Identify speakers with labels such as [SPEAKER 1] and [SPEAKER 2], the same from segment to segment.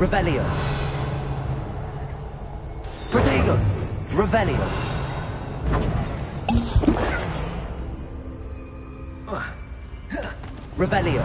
[SPEAKER 1] Revelio. Protego. Revelio. Revelio.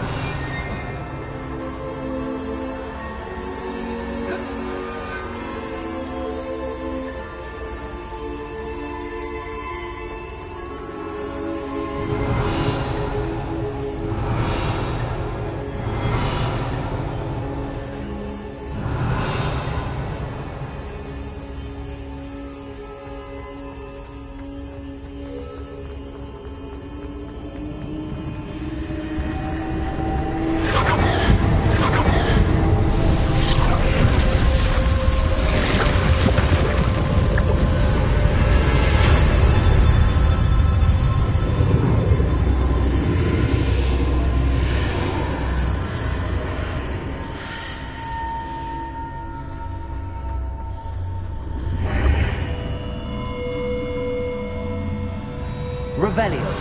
[SPEAKER 1] Revelio.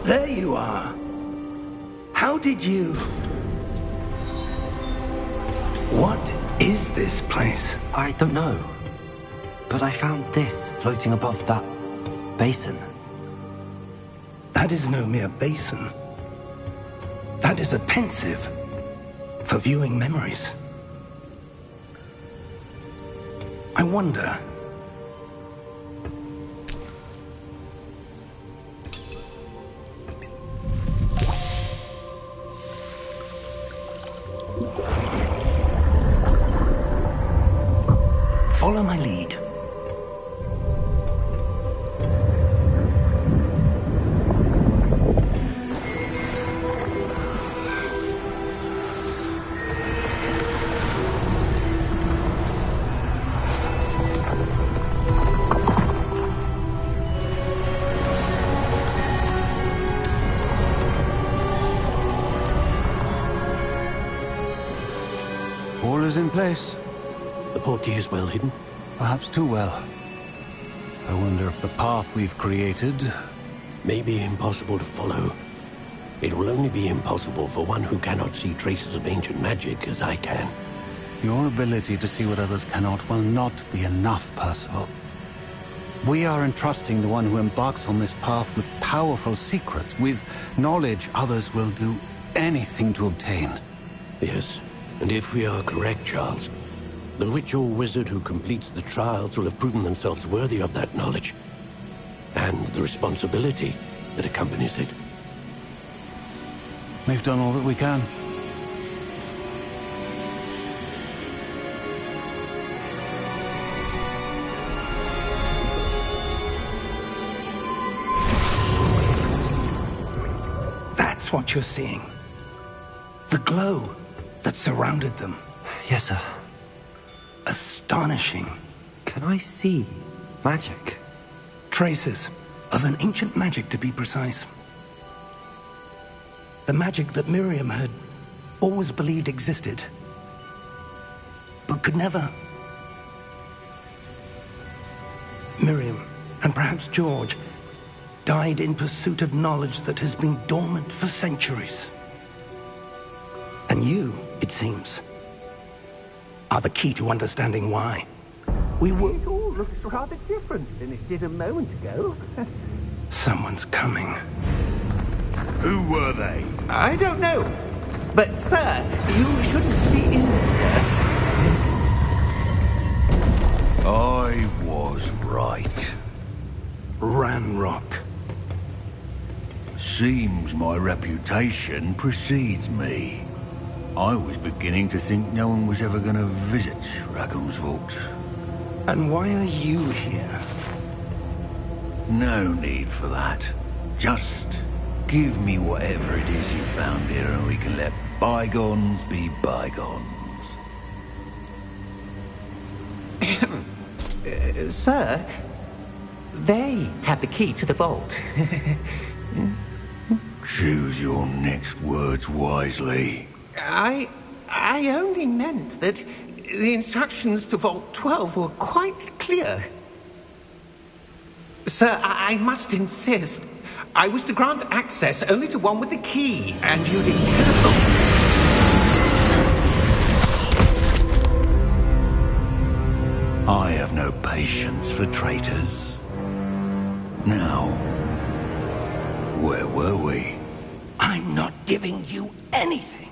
[SPEAKER 2] There you are. How did you... What is this place?
[SPEAKER 3] I don't know. But I found this floating above that basin.
[SPEAKER 2] That is no mere basin. That is a pensive for viewing memories. I wonder... Follow my lead.
[SPEAKER 4] All is in place.
[SPEAKER 5] The portkey is well hidden?
[SPEAKER 4] Perhaps too well. I wonder if the path we've created...
[SPEAKER 5] may be impossible to follow. It will only be impossible for one who cannot see traces of ancient magic as I can.
[SPEAKER 4] Your ability to see what others cannot will not be enough, Percival. We are entrusting the one who embarks on this path with powerful secrets, with knowledge others will do anything to obtain.
[SPEAKER 5] Yes, and if we are correct, Charles, the witch or wizard who completes the trials will have proven themselves worthy of that knowledge, and the responsibility that accompanies it.
[SPEAKER 4] We've done all that we can.
[SPEAKER 2] That's what you're seeing. The glow that surrounded them.
[SPEAKER 3] Yes, sir.
[SPEAKER 2] Astonishing.
[SPEAKER 3] Can I see magic?
[SPEAKER 2] Traces of an ancient magic, to be precise. The magic that Miriam had always believed existed, but could never. Miriam, and perhaps George, died in pursuit of knowledge that has been dormant for centuries. And you, it seems, are the key to understanding why. We were...
[SPEAKER 6] It all looks rather different than it did a moment ago.
[SPEAKER 2] Someone's coming.
[SPEAKER 7] Who were they?
[SPEAKER 6] I don't know. But, sir, you shouldn't be in here.
[SPEAKER 7] I was right.
[SPEAKER 2] Ranrock.
[SPEAKER 7] Seems my reputation precedes me. I was beginning to think no one was ever going to visit Rackham's Vault.
[SPEAKER 2] And why are you here?
[SPEAKER 7] No need for that. Just give me whatever it is you found here and we can let bygones be bygones.
[SPEAKER 6] Sir, they have the key to the vault.
[SPEAKER 7] Choose your next words wisely.
[SPEAKER 6] I only meant that the instructions to Vault 12 were quite clear. Sir, I must insist. I was to grant access only to one with the key, and you didn't have
[SPEAKER 7] I have no patience for traitors. Now, where were we?
[SPEAKER 2] I'm not giving you anything.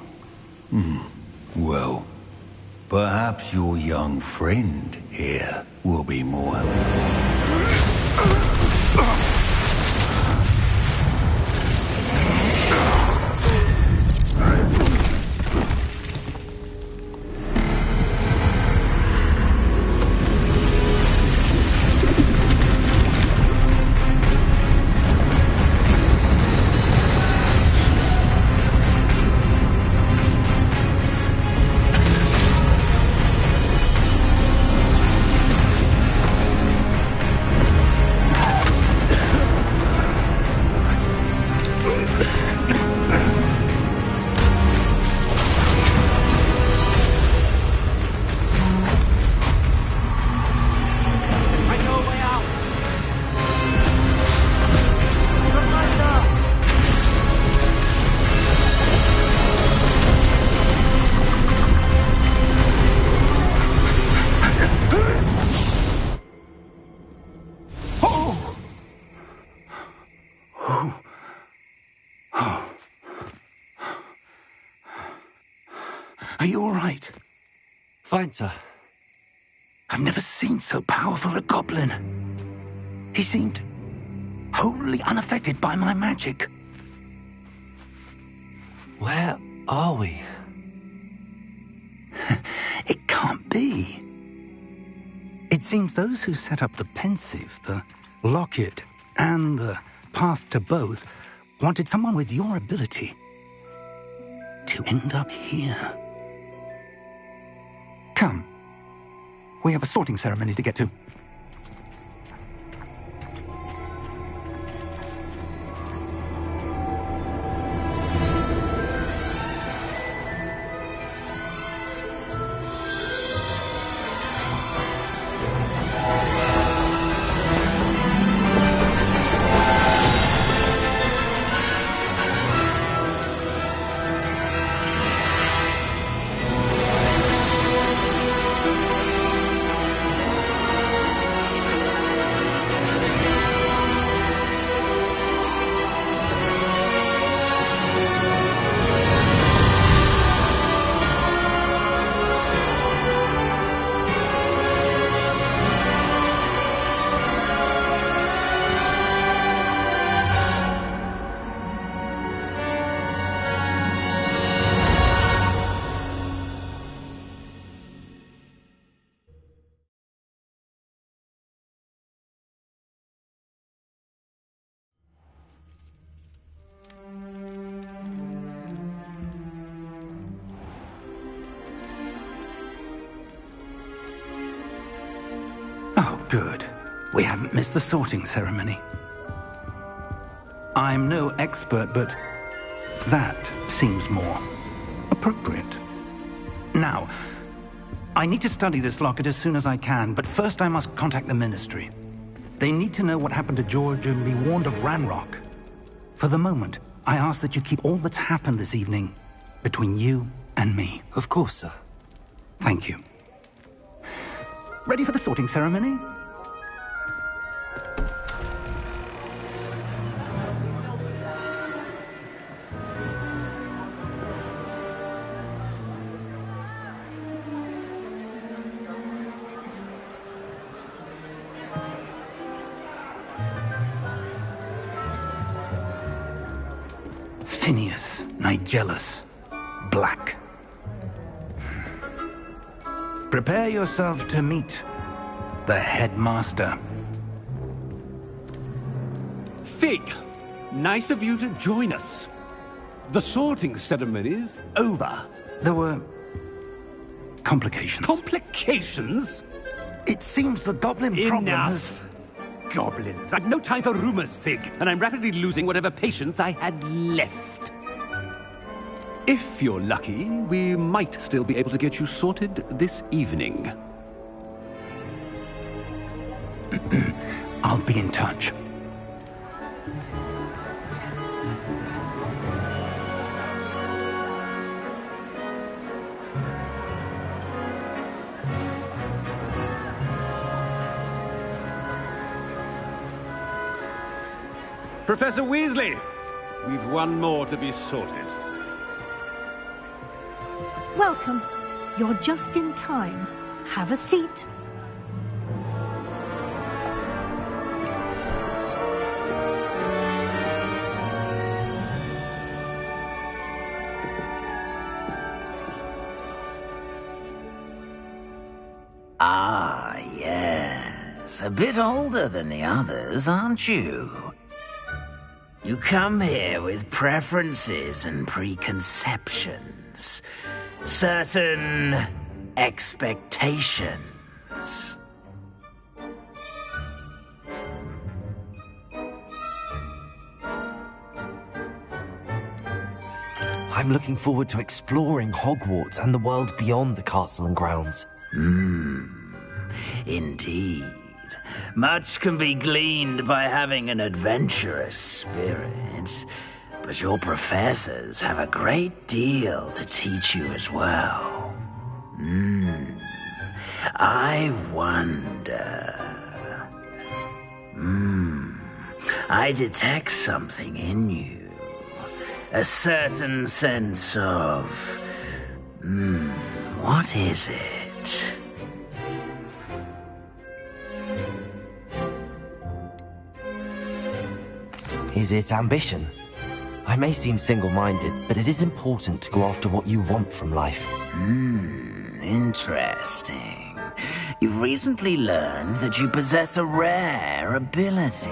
[SPEAKER 7] Well, perhaps your young friend here will be more helpful.
[SPEAKER 2] Are you all right?
[SPEAKER 3] Fine, sir.
[SPEAKER 2] I've never seen so powerful a goblin. He seemed wholly unaffected by my magic.
[SPEAKER 3] Where are we?
[SPEAKER 2] It can't be. It seems those who set up the pensive, the locket, and the path to both wanted someone with your ability to end up here. Come. We have a sorting ceremony to get to. Oh, good. We haven't missed the sorting ceremony. I'm no expert, but that seems more appropriate. Now, I need to study this locket as soon as I can, but first I must contact the Ministry. They need to know what happened to George and be warned of Ranrock. For the moment, I ask that you keep all that's happened this evening between you and me.
[SPEAKER 3] Of course, sir.
[SPEAKER 2] Thank you. Ready for the sorting ceremony? Phineas, Nigellus, Black. Prepare yourself to meet the headmaster.
[SPEAKER 8] Fig, nice of you to join us. The sorting ceremony's over.
[SPEAKER 2] There were complications.
[SPEAKER 8] Complications?
[SPEAKER 2] It seems the goblin problem has...
[SPEAKER 8] Enough! Goblins. I've no time for rumors, Fig, and I'm rapidly losing whatever patience I had left. If you're lucky, we might still be able to get you sorted this evening.
[SPEAKER 2] I'll be in touch.
[SPEAKER 8] Professor Weasley, we've one more to be sorted.
[SPEAKER 9] Welcome. You're just in time. Have a seat.
[SPEAKER 10] Ah, yes. A bit older than the others, aren't you? You come here with preferences and preconceptions. Certain expectations.
[SPEAKER 3] I'm looking forward to exploring Hogwarts and the world beyond the castle and grounds.
[SPEAKER 10] Indeed. Much can be gleaned by having an adventurous spirit, but your professors have a great deal to teach you as well. I wonder... I detect something in you. A certain sense of... what is it?
[SPEAKER 3] Is it ambition? I may seem single-minded, but it is important to go after what you want from life.
[SPEAKER 10] Interesting. You've recently learned that you possess a rare ability.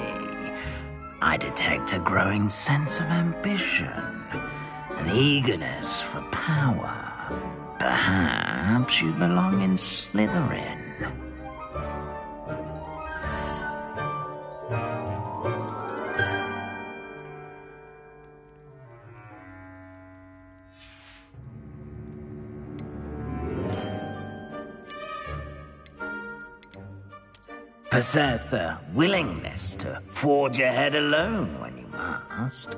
[SPEAKER 10] I detect a growing sense of ambition, an eagerness for power. Perhaps you belong in Slytherin. Possess a willingness to forge ahead alone when you must.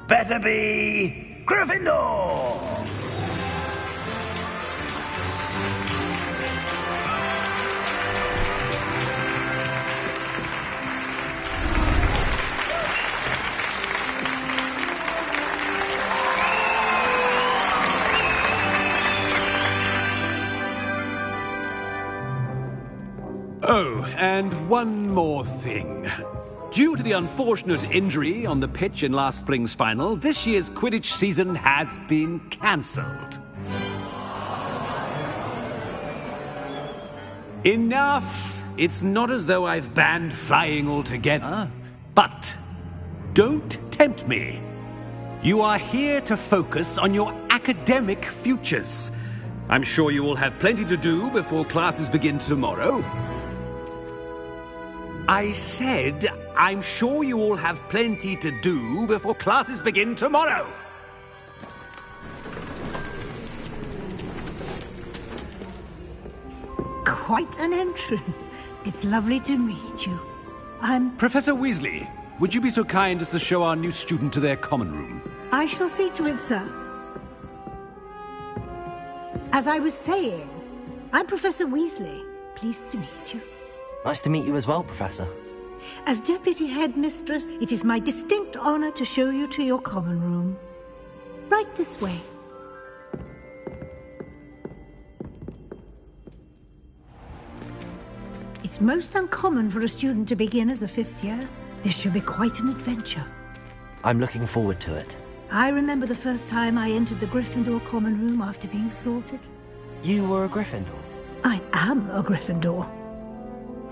[SPEAKER 10] Better be Gryffindor!
[SPEAKER 8] Oh, and one more thing. Due to the unfortunate injury on the pitch in last spring's final, this year's Quidditch season has been cancelled. Enough! It's not as though I've banned flying altogether, but don't tempt me. You are here to focus on your academic futures. I'm sure you will have plenty to do before classes begin tomorrow. I said, I'm sure you all have plenty to do before classes begin tomorrow.
[SPEAKER 9] Quite an entrance. It's lovely to meet you.
[SPEAKER 8] Professor Weasley, would you be so kind as to show our new student to their common room?
[SPEAKER 9] I shall see to it, sir. As I was saying, I'm Professor Weasley. Pleased to meet you.
[SPEAKER 3] Nice to meet you as well, Professor.
[SPEAKER 9] As Deputy Headmistress, it is my distinct honor to show you to your common room. Right this way. It's most uncommon for a student to begin as a 5th year. This should be quite an adventure.
[SPEAKER 3] I'm looking forward to it.
[SPEAKER 9] I remember the first time I entered the Gryffindor common room after being sorted.
[SPEAKER 3] You were a Gryffindor?
[SPEAKER 9] I am a Gryffindor.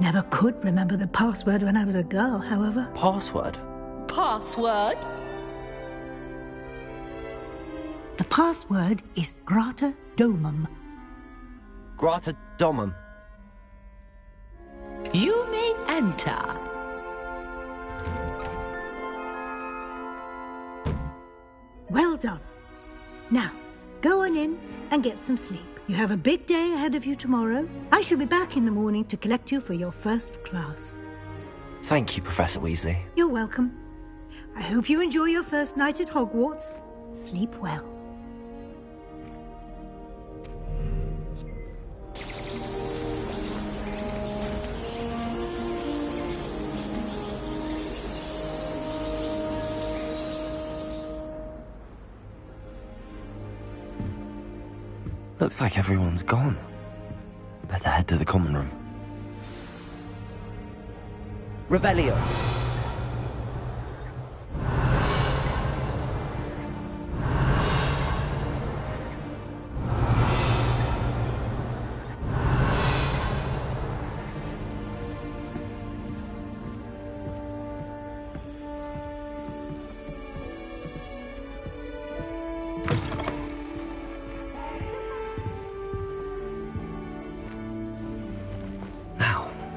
[SPEAKER 9] Never could remember the password when I was a girl, however.
[SPEAKER 3] Password?
[SPEAKER 11] Password?
[SPEAKER 9] The password is Grata Domum.
[SPEAKER 3] Grata Domum.
[SPEAKER 11] You may enter.
[SPEAKER 9] Well done. Now, go on in and get some sleep. You have a big day ahead of you tomorrow. I shall be back in the morning to collect you for your first class.
[SPEAKER 3] Thank you, Professor Weasley.
[SPEAKER 9] You're welcome. I hope you enjoy your first night at Hogwarts. Sleep well.
[SPEAKER 3] Looks like everyone's gone. Better head to the common room.
[SPEAKER 1] Revelio.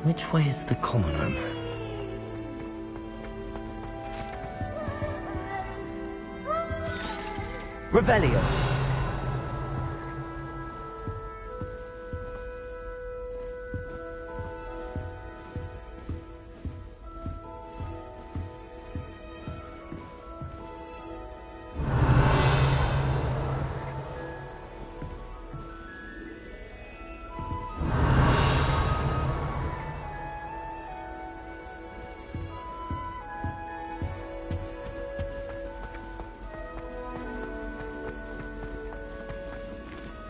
[SPEAKER 3] Which way is the common room?
[SPEAKER 1] Revelio.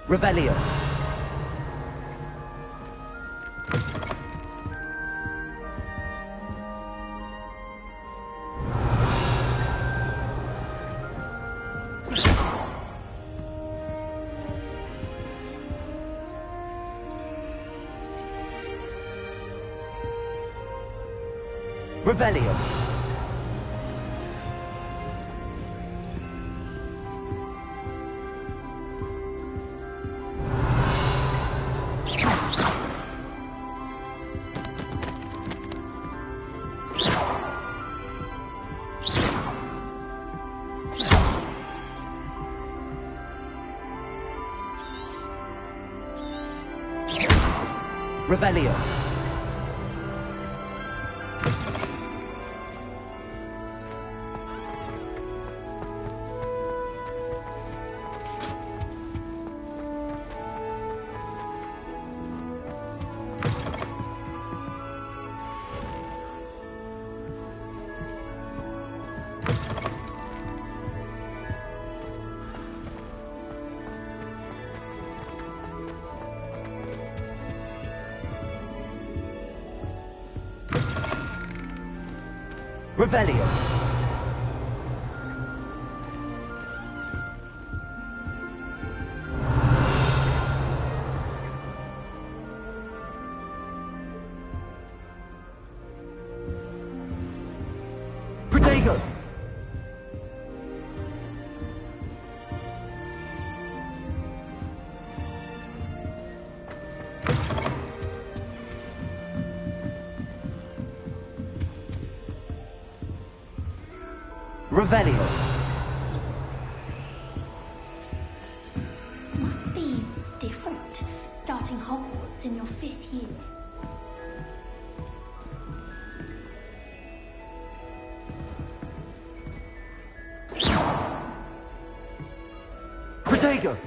[SPEAKER 1] Revelio. Revelio. Revelio. Revelio. Protego. Revelio.
[SPEAKER 12] Must be different, starting Hogwarts in your 5th year.
[SPEAKER 1] Protego.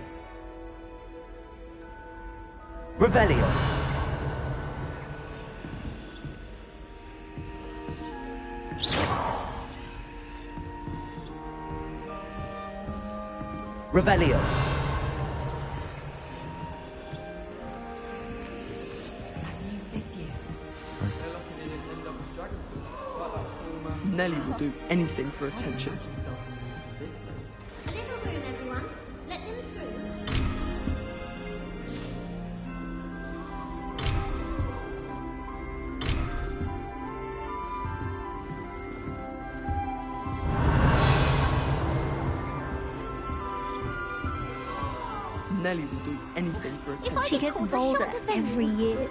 [SPEAKER 1] Revelio. Revelio.
[SPEAKER 11] That new 5th year.
[SPEAKER 13] Nellie will do anything for attention.
[SPEAKER 12] A little room, everyone. Let them through.
[SPEAKER 13] Nellie will do anything for attention.
[SPEAKER 12] She gets bolder every year.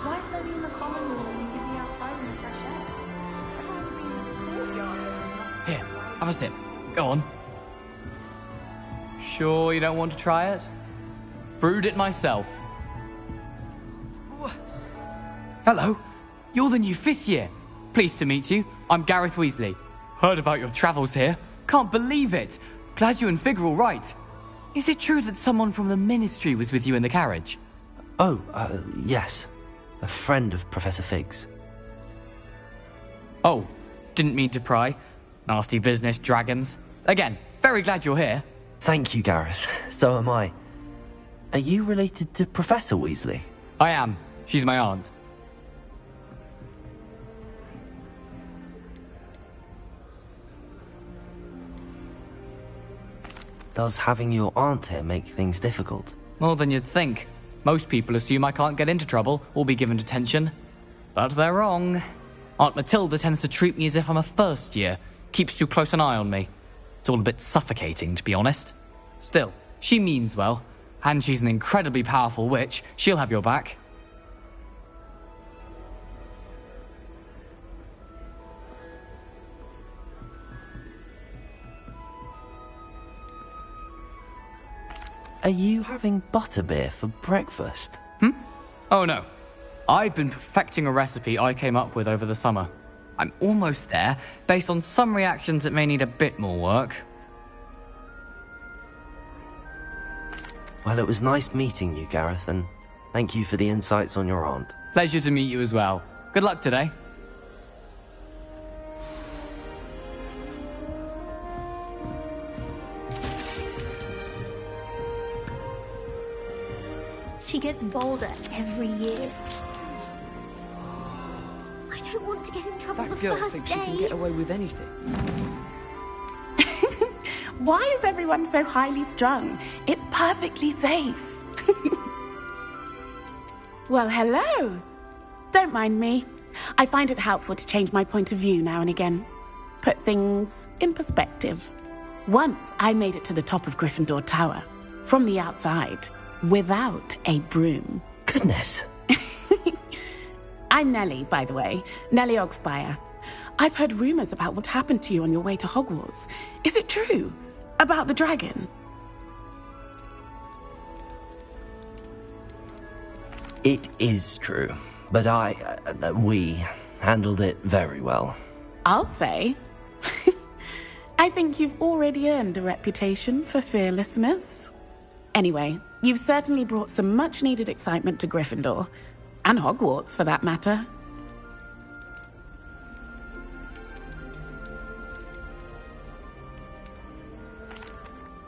[SPEAKER 14] Why study in the common room when you can be outside in the fresh air?
[SPEAKER 15] Here, have a sip. Go on. Sure you don't want to try it? Brewed it myself. Hello, you're the new 5th year. Pleased to meet you. I'm Gareth Weasley. Heard about your travels here. Can't believe it. Glad you and Fig are all right. Is it true that someone from the Ministry was with you in the carriage?
[SPEAKER 3] Oh, yes. A friend of Professor Fig's.
[SPEAKER 15] Oh, didn't mean to pry. Nasty business, dragons. Again, very glad you're here.
[SPEAKER 3] Thank you, Gareth. So am I. Are you related to Professor Weasley?
[SPEAKER 15] I am. She's my aunt.
[SPEAKER 3] Does having your aunt here make things difficult?
[SPEAKER 15] More than you'd think. Most people assume I can't get into trouble or be given detention. But they're wrong. Aunt Matilda tends to treat me as if I'm a first year. Keeps too close an eye on me. It's all a bit suffocating, to be honest. Still, she means well. And she's an incredibly powerful witch. She'll have your back.
[SPEAKER 3] Are you having butterbeer for breakfast?
[SPEAKER 15] Oh no. I've been perfecting a recipe I came up with over the summer. I'm almost there, based on some reactions that may need a bit more work.
[SPEAKER 3] Well, it was nice meeting you, Gareth, and thank you for the insights on your aunt.
[SPEAKER 15] Pleasure to meet you as well. Good luck today.
[SPEAKER 12] She gets bolder every year. I don't want to get in trouble the
[SPEAKER 13] That girl
[SPEAKER 12] first
[SPEAKER 13] thinks
[SPEAKER 12] day.
[SPEAKER 13] she can get away with anything.
[SPEAKER 14] Why is everyone so highly strung? It's perfectly safe. Well, hello. Don't mind me. I find it helpful to change my point of view now and again. Put things in perspective. Once I made it to the top of Gryffindor Tower, from the outside, without a broom.
[SPEAKER 3] Goodness.
[SPEAKER 14] I'm Nellie, by the way. Nellie Ogspire. I've heard rumors about what happened to you on your way to Hogwarts. Is it true? About the dragon?
[SPEAKER 3] It is true, but we handled it very well.
[SPEAKER 14] I'll say. I think you've already earned a reputation for fearlessness. Anyway, you've certainly brought some much-needed excitement to Gryffindor. And Hogwarts, for that matter.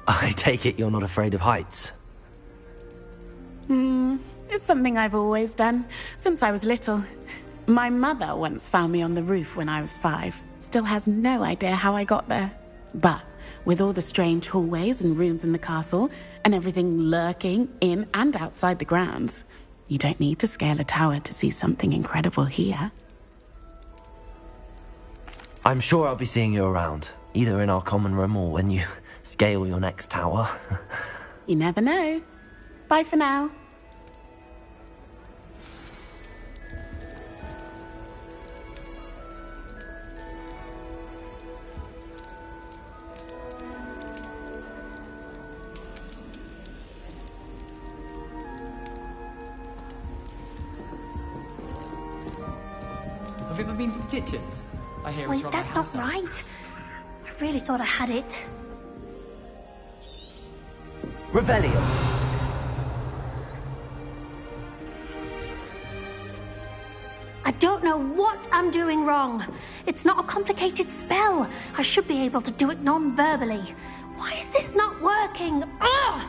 [SPEAKER 3] I take it you're not afraid of heights?
[SPEAKER 14] It's something I've always done, since I was little. My mother once found me on the roof when I was 5. Still has no idea how I got there. But with all the strange hallways and rooms in the castle, and everything lurking in and outside the grounds, you don't need to scale a tower to see something incredible here.
[SPEAKER 3] I'm sure I'll be seeing you around, either in our common room or when you scale your next tower.
[SPEAKER 14] You never know. Bye for now.
[SPEAKER 15] Have you ever been to the kitchens? I hear it's
[SPEAKER 12] Wait,
[SPEAKER 15] from
[SPEAKER 12] that's
[SPEAKER 15] my
[SPEAKER 12] not
[SPEAKER 15] house.
[SPEAKER 12] right. I really thought I had it.
[SPEAKER 1] Revelio.
[SPEAKER 12] I don't know what I'm doing wrong. It's not a complicated spell. I should be able to do it non-verbally. Why is this not working? Ugh!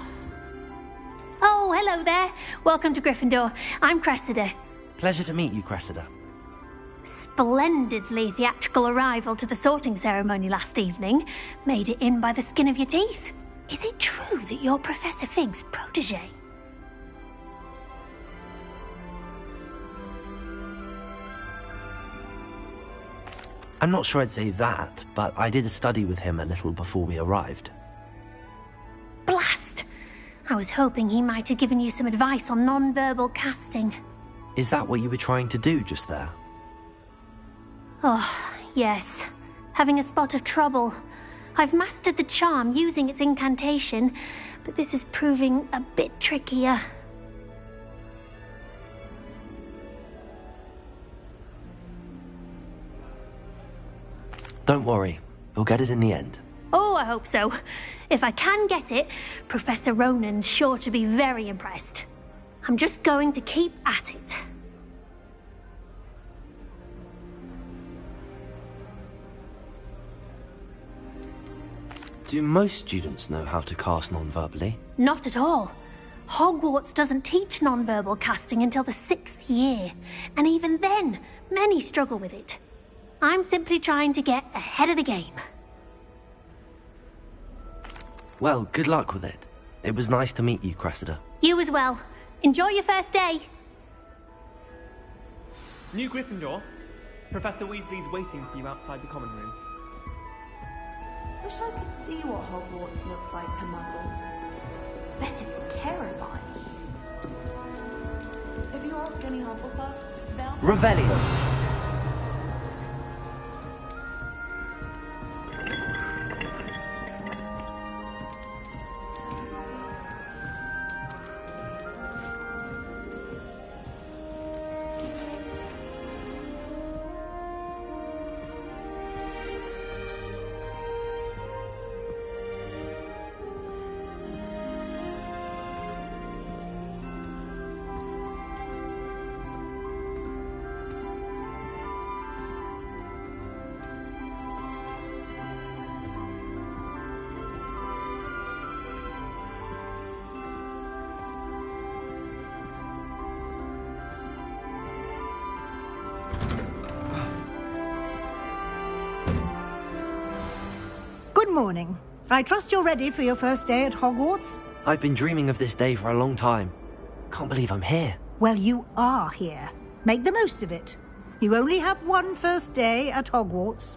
[SPEAKER 12] Oh, hello there. Welcome to Gryffindor. I'm Cressida.
[SPEAKER 3] Pleasure to meet you, Cressida.
[SPEAKER 12] Splendidly theatrical arrival to the sorting ceremony last evening. Made it in by the skin of your teeth. Is it true that you're Professor Fig's protege?
[SPEAKER 3] I'm not sure I'd say that, but I did study with him a little before we arrived.
[SPEAKER 12] Blast! I was hoping he might have given you some advice on non-verbal casting.
[SPEAKER 3] Is that what you were trying to do just there?
[SPEAKER 12] Oh, yes. Having a spot of trouble. I've mastered the charm using its incantation, but this is proving a bit trickier.
[SPEAKER 3] Don't worry, you'll get it in the end.
[SPEAKER 12] Oh, I hope so. If I can get it, Professor Ronan's sure to be very impressed. I'm just going to keep at it.
[SPEAKER 3] Do most students know how to cast non-verbally?
[SPEAKER 12] Not at all. Hogwarts doesn't teach non-verbal casting until the 6th year, and even then, many struggle with it. I'm simply trying to get ahead of the game.
[SPEAKER 3] Well, good luck with it. It was nice to meet you, Cressida.
[SPEAKER 12] You as well. Enjoy your first day.
[SPEAKER 16] New Gryffindor. Professor Weasley's waiting for you outside the common room.
[SPEAKER 17] Wish I could see what Hogwarts looks like to muggles. Bet it's terrifying. If you ask any Hufflepuff, they'll...
[SPEAKER 1] Revelio.
[SPEAKER 9] Good morning. I trust you're ready for your first day at Hogwarts?
[SPEAKER 3] I've been dreaming of this day for a long time. Can't believe I'm here.
[SPEAKER 9] Well, you are here. Make the most of it. You only have one first day at Hogwarts.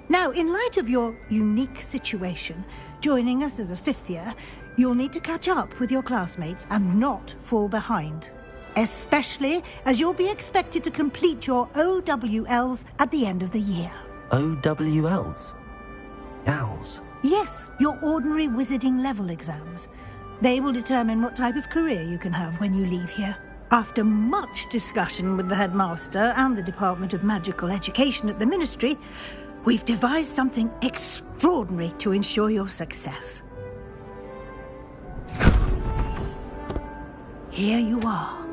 [SPEAKER 9] Now, in light of your unique situation, joining us as a 5th year, you'll need to catch up with your classmates and not fall behind. Especially as you'll be expected to complete your OWLs at the end of the year.
[SPEAKER 3] OWLs? Owls?
[SPEAKER 9] Yes, your ordinary wizarding level exams. They will determine what type of career you can have when you leave here. After much discussion with the headmaster and the Department of Magical Education at the Ministry, we've devised something extraordinary to ensure your success. Here you are.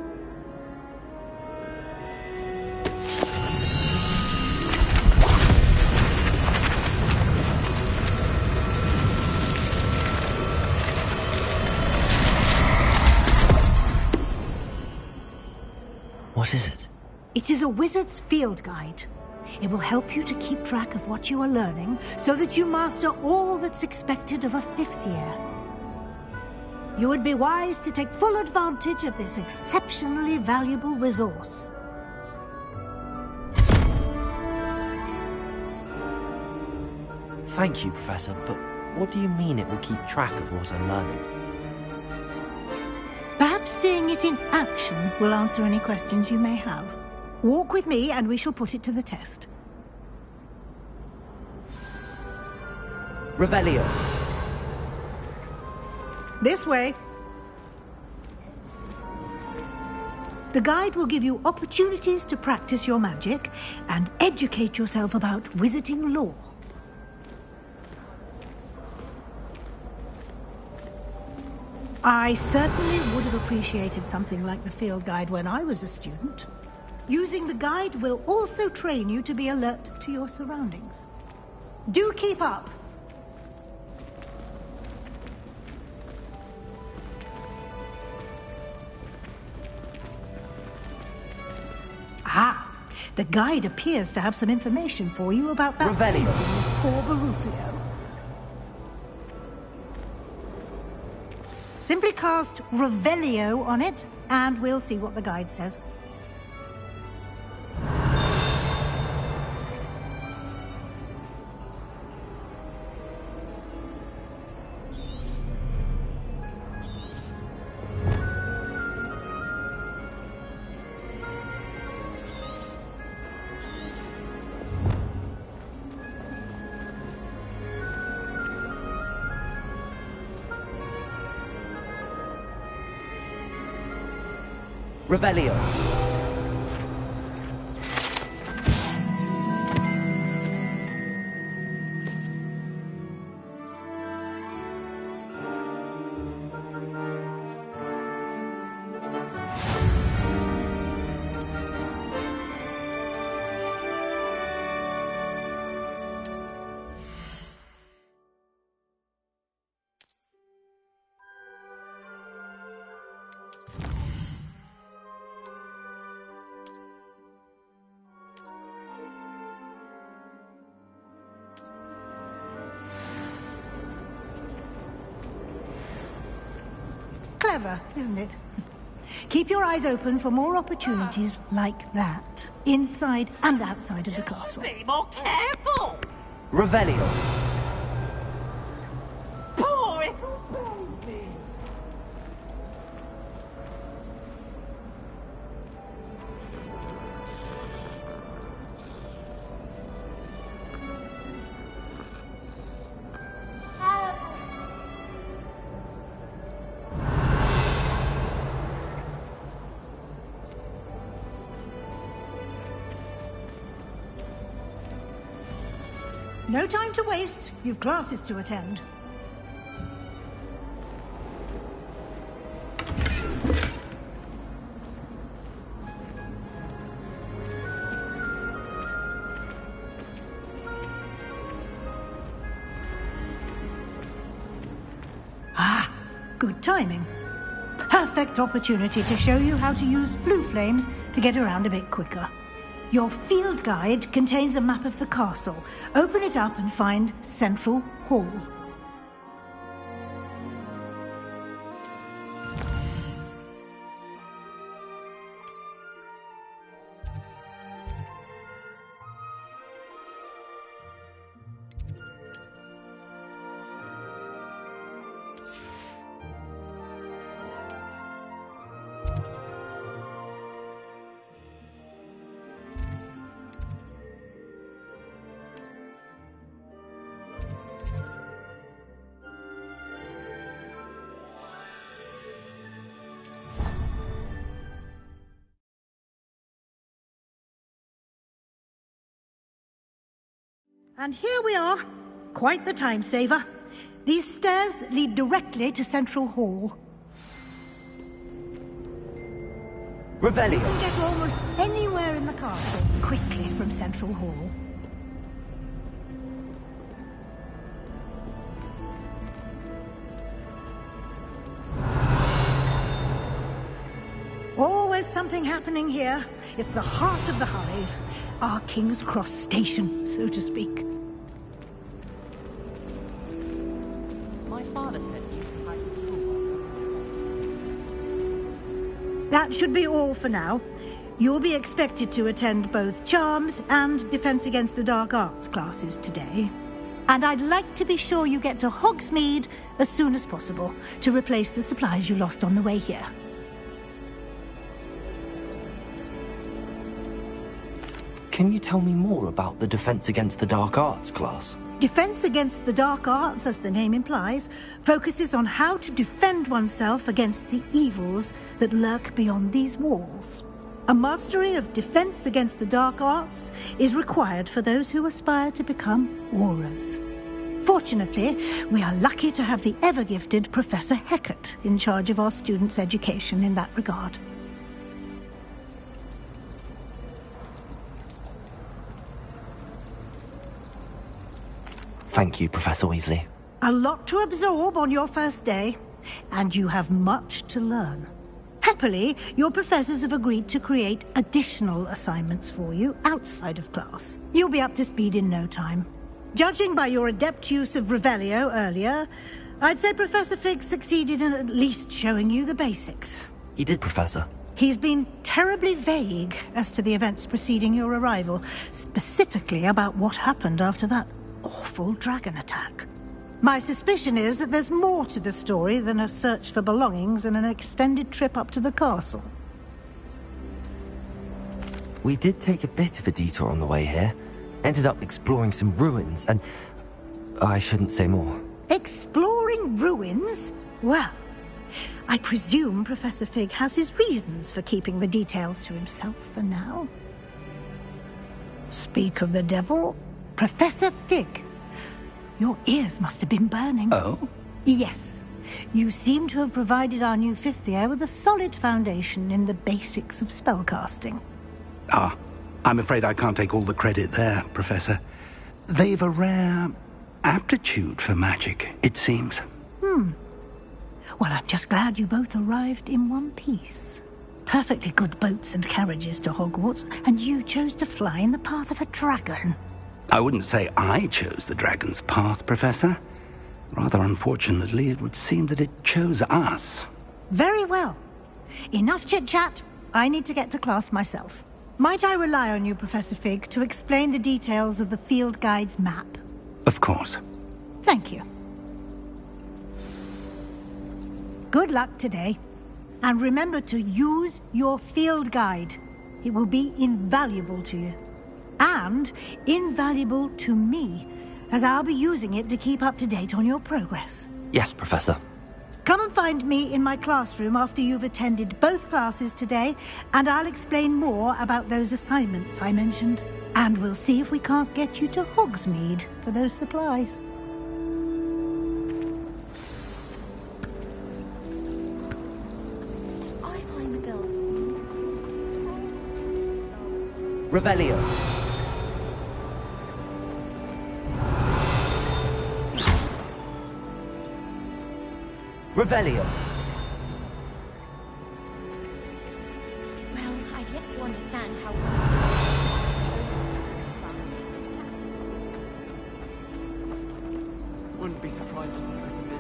[SPEAKER 3] What is it?
[SPEAKER 9] It is a wizard's field guide. It will help you to keep track of what you are learning so that you master all that's expected of a 5th year. You would be wise to take full advantage of this exceptionally valuable resource.
[SPEAKER 3] Thank you, Professor, but what do you mean it will keep track of what I'm learning?
[SPEAKER 9] Perhaps seeing it in action will answer any questions you may have. Walk with me and we shall put it to the test.
[SPEAKER 1] Revelio.
[SPEAKER 9] This way. The guide will give you opportunities to practice your magic and educate yourself about wizarding lore. I certainly would have appreciated something like the field guide when I was a student. Using the guide will also train you to be alert to your surroundings. Do keep up! Ah, The guide appears to have some information for you about that
[SPEAKER 1] Revelio.
[SPEAKER 9] meeting with poor Barufio. Simply cast Revelio on it, and we'll see what the guide says.
[SPEAKER 1] Revelio.
[SPEAKER 9] Clever, isn't it? Keep your eyes open for more opportunities like that, inside and outside of the castle.
[SPEAKER 18] Be more careful!
[SPEAKER 1] Revelio.
[SPEAKER 18] Poor little baby!
[SPEAKER 9] No time to waste. You've classes to attend. Ah, good timing. Perfect opportunity to show you how to use flue flames to get around a bit quicker. Your field guide contains a map of the castle. Open it up and find Central Hall. And here we are. Quite the time saver. These stairs lead directly to Central Hall.
[SPEAKER 1] Revelio.
[SPEAKER 9] You can get almost anywhere in the castle quickly from Central Hall. Always something happening here. It's the heart of the hive. Our King's Cross station, so to speak.
[SPEAKER 13] My father sent you to hide the school.
[SPEAKER 9] That should be all for now. You'll be expected to attend both Charms and Defense Against the Dark Arts classes today. And I'd like to be sure you get to Hogsmeade as soon as possible to replace the supplies you lost on the way here.
[SPEAKER 3] Can you tell me more about the Defense Against the Dark Arts class?
[SPEAKER 9] Defense Against the Dark Arts, as the name implies, focuses on how to defend oneself against the evils that lurk beyond these walls. A mastery of Defense Against the Dark Arts is required for those who aspire to become Aurors. Fortunately, we are lucky to have the ever-gifted Professor Hecat in charge of our students' education in that regard.
[SPEAKER 3] Thank you, Professor Weasley.
[SPEAKER 9] A lot to absorb on your first day, and you have much to learn. Happy Happily, your professors have agreed to create additional assignments for you outside of class. You'll be up to speed in no time. Judging by your adept use of Revelio earlier, I'd say Professor Fig succeeded in at least showing you the basics.
[SPEAKER 3] He did, Professor.
[SPEAKER 9] He's been terribly vague as to the events preceding your arrival, specifically about what happened after that awful dragon attack. My suspicion is that there's more to the story than a search for belongings and an extended trip up to the castle.
[SPEAKER 3] We did take a bit of a detour on the way here. Ended up exploring some ruins and... I shouldn't say more.
[SPEAKER 9] Exploring ruins? Well, I presume Professor Fig has his reasons for keeping the details to himself for now. Speak of the devil, Professor Fig. Your ears must have been burning.
[SPEAKER 2] Oh?
[SPEAKER 9] Yes. You seem to have provided our new fifth year with a solid foundation in the basics of spellcasting.
[SPEAKER 2] Ah, I'm afraid I can't take all the credit there, Professor. They've a rare aptitude for magic, it seems.
[SPEAKER 9] Well, I'm just glad you both arrived in one piece. Perfectly good boats and carriages to Hogwarts, and you chose to fly in the path of a dragon.
[SPEAKER 2] I wouldn't say I chose the dragon's path, Professor. Rather unfortunately, it would seem that it chose us.
[SPEAKER 9] Very well. Enough chit-chat. I need to get to class myself. Might I rely on you, Professor Fig, to explain the details of the field guide's map?
[SPEAKER 2] Of course.
[SPEAKER 9] Thank you. Good luck today. And remember to use your field guide. It will be invaluable to you. And invaluable to me, as I'll be using it to keep up to date on your progress.
[SPEAKER 3] Yes, Professor.
[SPEAKER 9] Come and find me in my classroom after you've attended both classes today, and I'll explain more about those assignments I mentioned. And we'll see if we can't get you to Hogsmeade for those supplies.
[SPEAKER 13] I find the girl.
[SPEAKER 1] Revelio. Revelio.
[SPEAKER 12] Well, I've yet to understand how...
[SPEAKER 16] Wouldn't be surprised if it was a bit.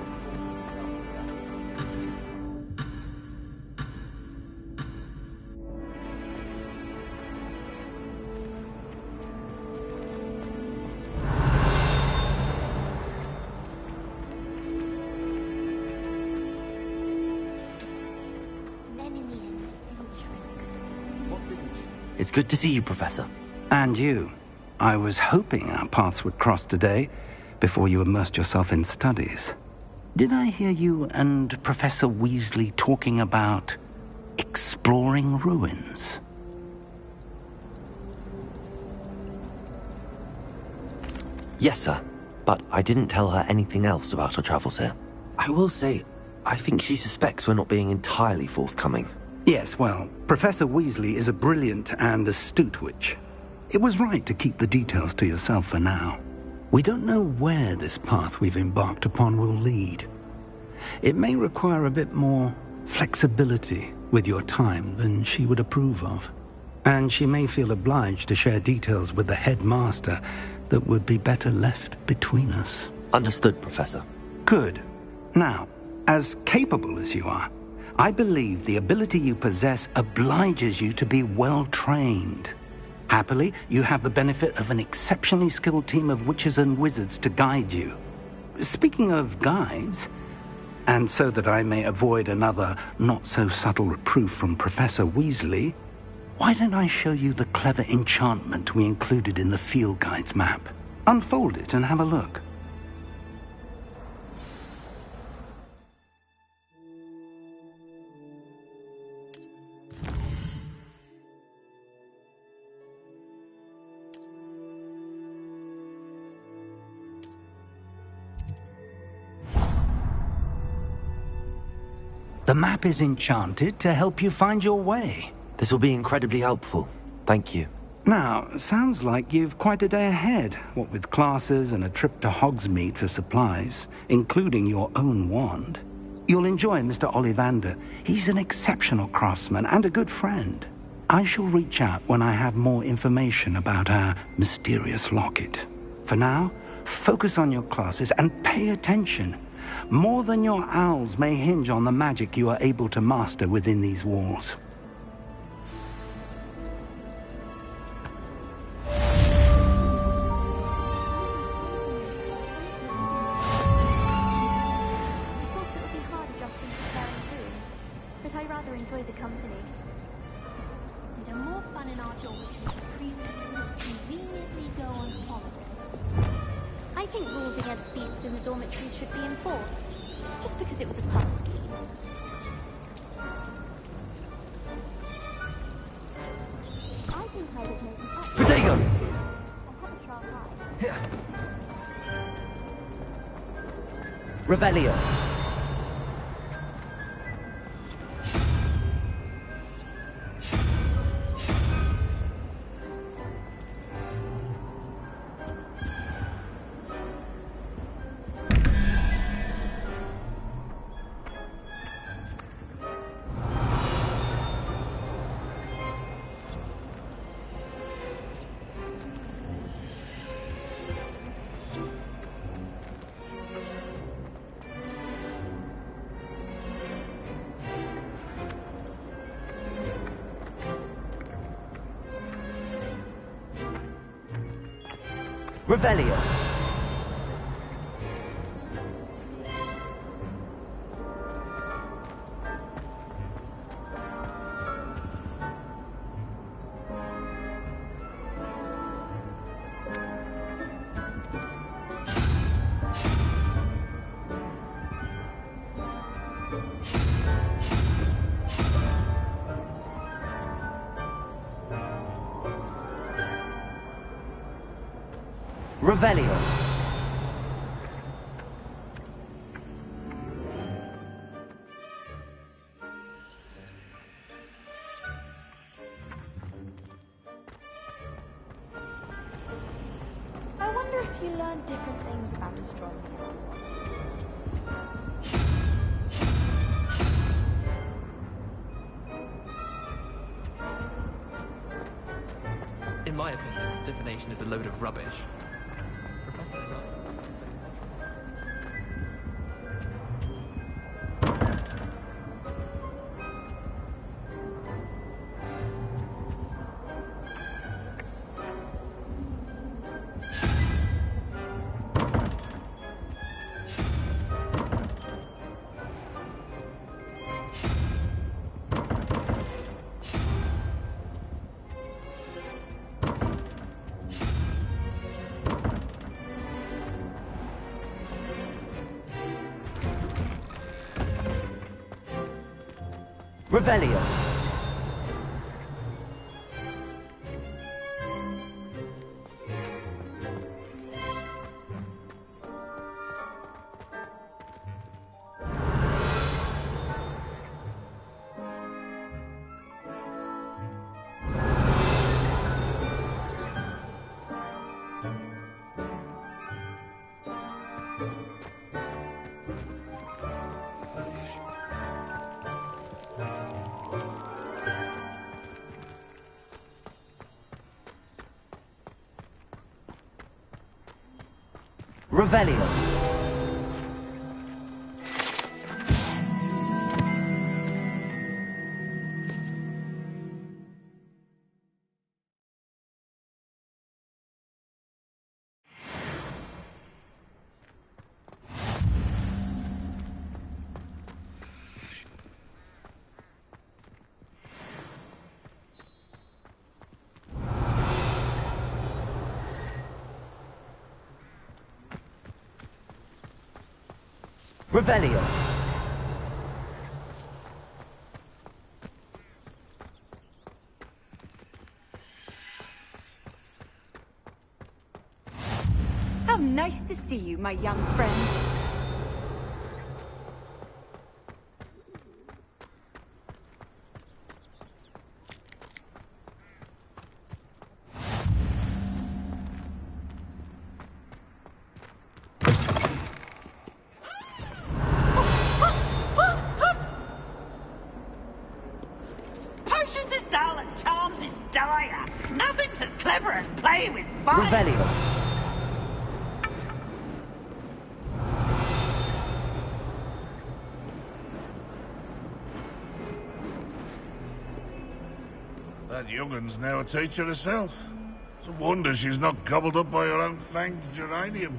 [SPEAKER 3] It's good to see you, Professor.
[SPEAKER 2] And you. I was hoping our paths would cross today, before you immersed yourself in studies. Did I hear you and Professor Weasley talking about exploring ruins?
[SPEAKER 3] Yes, sir. But I didn't tell her anything else about our travels here. I will say, I think she suspects we're not being entirely forthcoming.
[SPEAKER 2] Yes, well, Professor Weasley is a brilliant and astute witch. It was right to keep the details to yourself for now. We don't know where this path we've embarked upon will lead. It may require a bit more flexibility with your time than she would approve of. And she may feel obliged to share details with the headmaster that would be better left between us.
[SPEAKER 3] Understood, Professor.
[SPEAKER 2] Good. Now, as capable as you are, I believe the ability you possess obliges you to be well trained. Happily, you have the benefit of an exceptionally skilled team of witches and wizards to guide you. Speaking of guides, and so that I may avoid another not-so-subtle reproof from Professor Weasley, why don't I show you the clever enchantment we included in the field guide's map? Unfold it and have a look. The map is enchanted to help you find your way.
[SPEAKER 3] This will be incredibly helpful. Thank you.
[SPEAKER 2] Now, sounds like you've quite a day ahead, what with classes and a trip to Hogsmeade for supplies, including your own wand. You'll enjoy Mr. Ollivander. He's an exceptional craftsman and a good friend. I shall reach out when I have more information about our mysterious locket. For now, focus on your classes and pay attention. More than your owls may hinge on the magic you are able to master within these walls.
[SPEAKER 1] Revelio. Revelio. Revelio.
[SPEAKER 17] I wonder if you learn different things about astronomy.
[SPEAKER 16] In my opinion, divination is a load of rubbish. Professor Ross.
[SPEAKER 1] Revelio. Revelio. Revelio.
[SPEAKER 18] How nice to see you, my young friend.
[SPEAKER 6] playing with fire!
[SPEAKER 1] Revelio.
[SPEAKER 19] That young'un's now a teacher herself. It's a wonder she's not gobbled up by her own fanged geranium.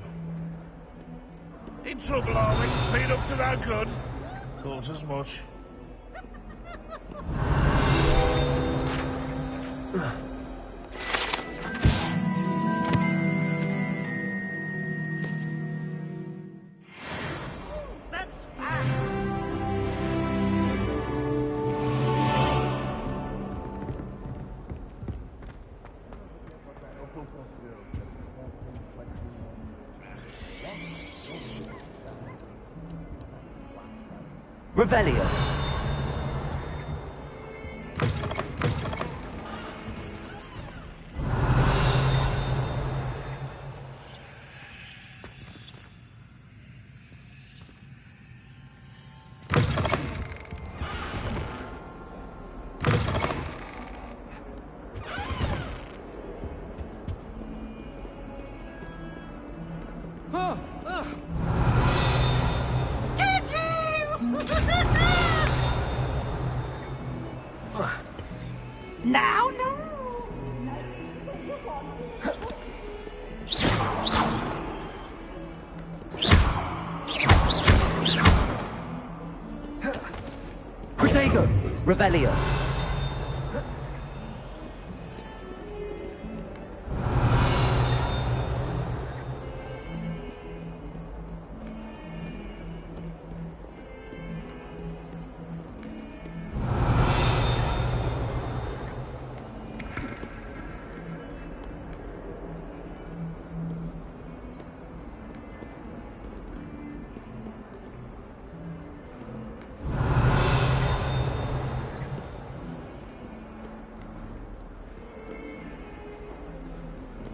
[SPEAKER 19] In trouble, are we? Been up to no good? Thought as much.
[SPEAKER 1] Revelio.
[SPEAKER 6] Now, no!
[SPEAKER 1] Protego. Revelio.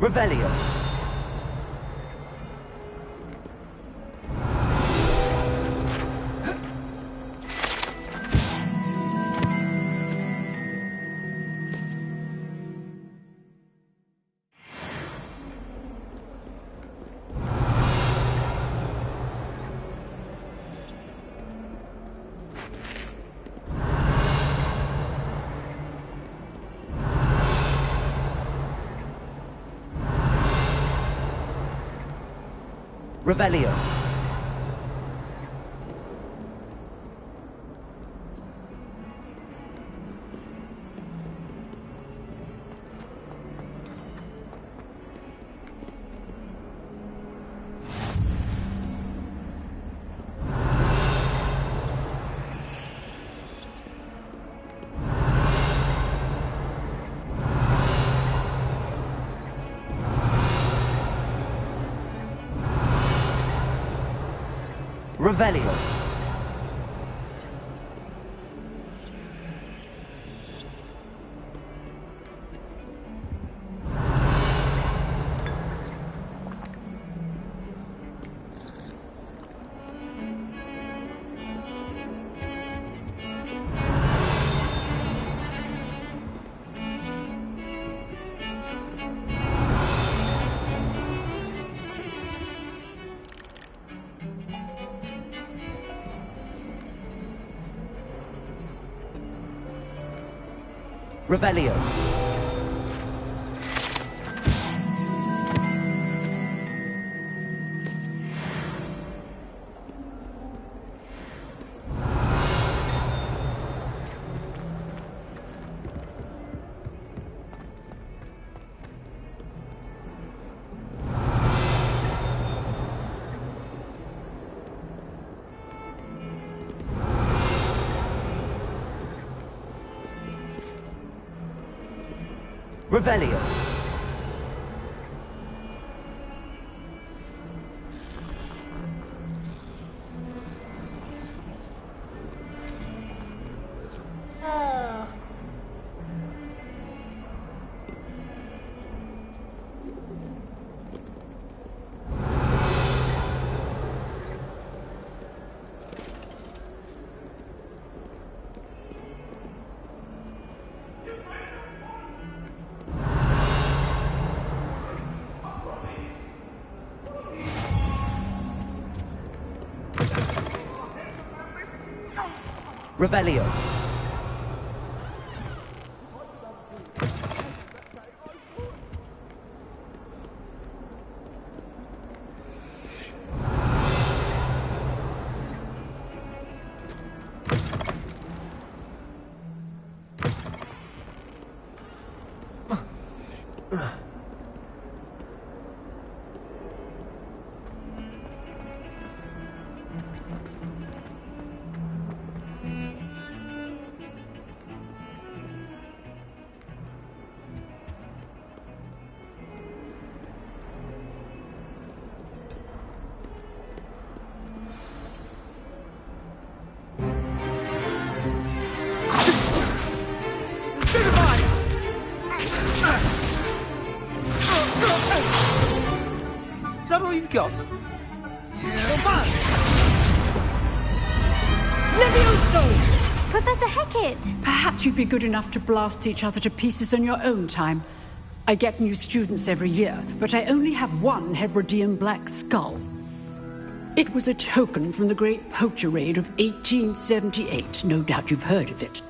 [SPEAKER 1] Revelio. Revelio. Revelio. Revelio. Revelio. Revelio.
[SPEAKER 20] Is that all you've got?
[SPEAKER 21] Levioso!
[SPEAKER 12] Professor Hecat!
[SPEAKER 21] Perhaps you'd be good enough to blast each other to pieces in your own time. I get new students every year, but I only have one Hebridean black skull. It was a token from the Great Poacher Raid of 1878. No doubt you've heard of it.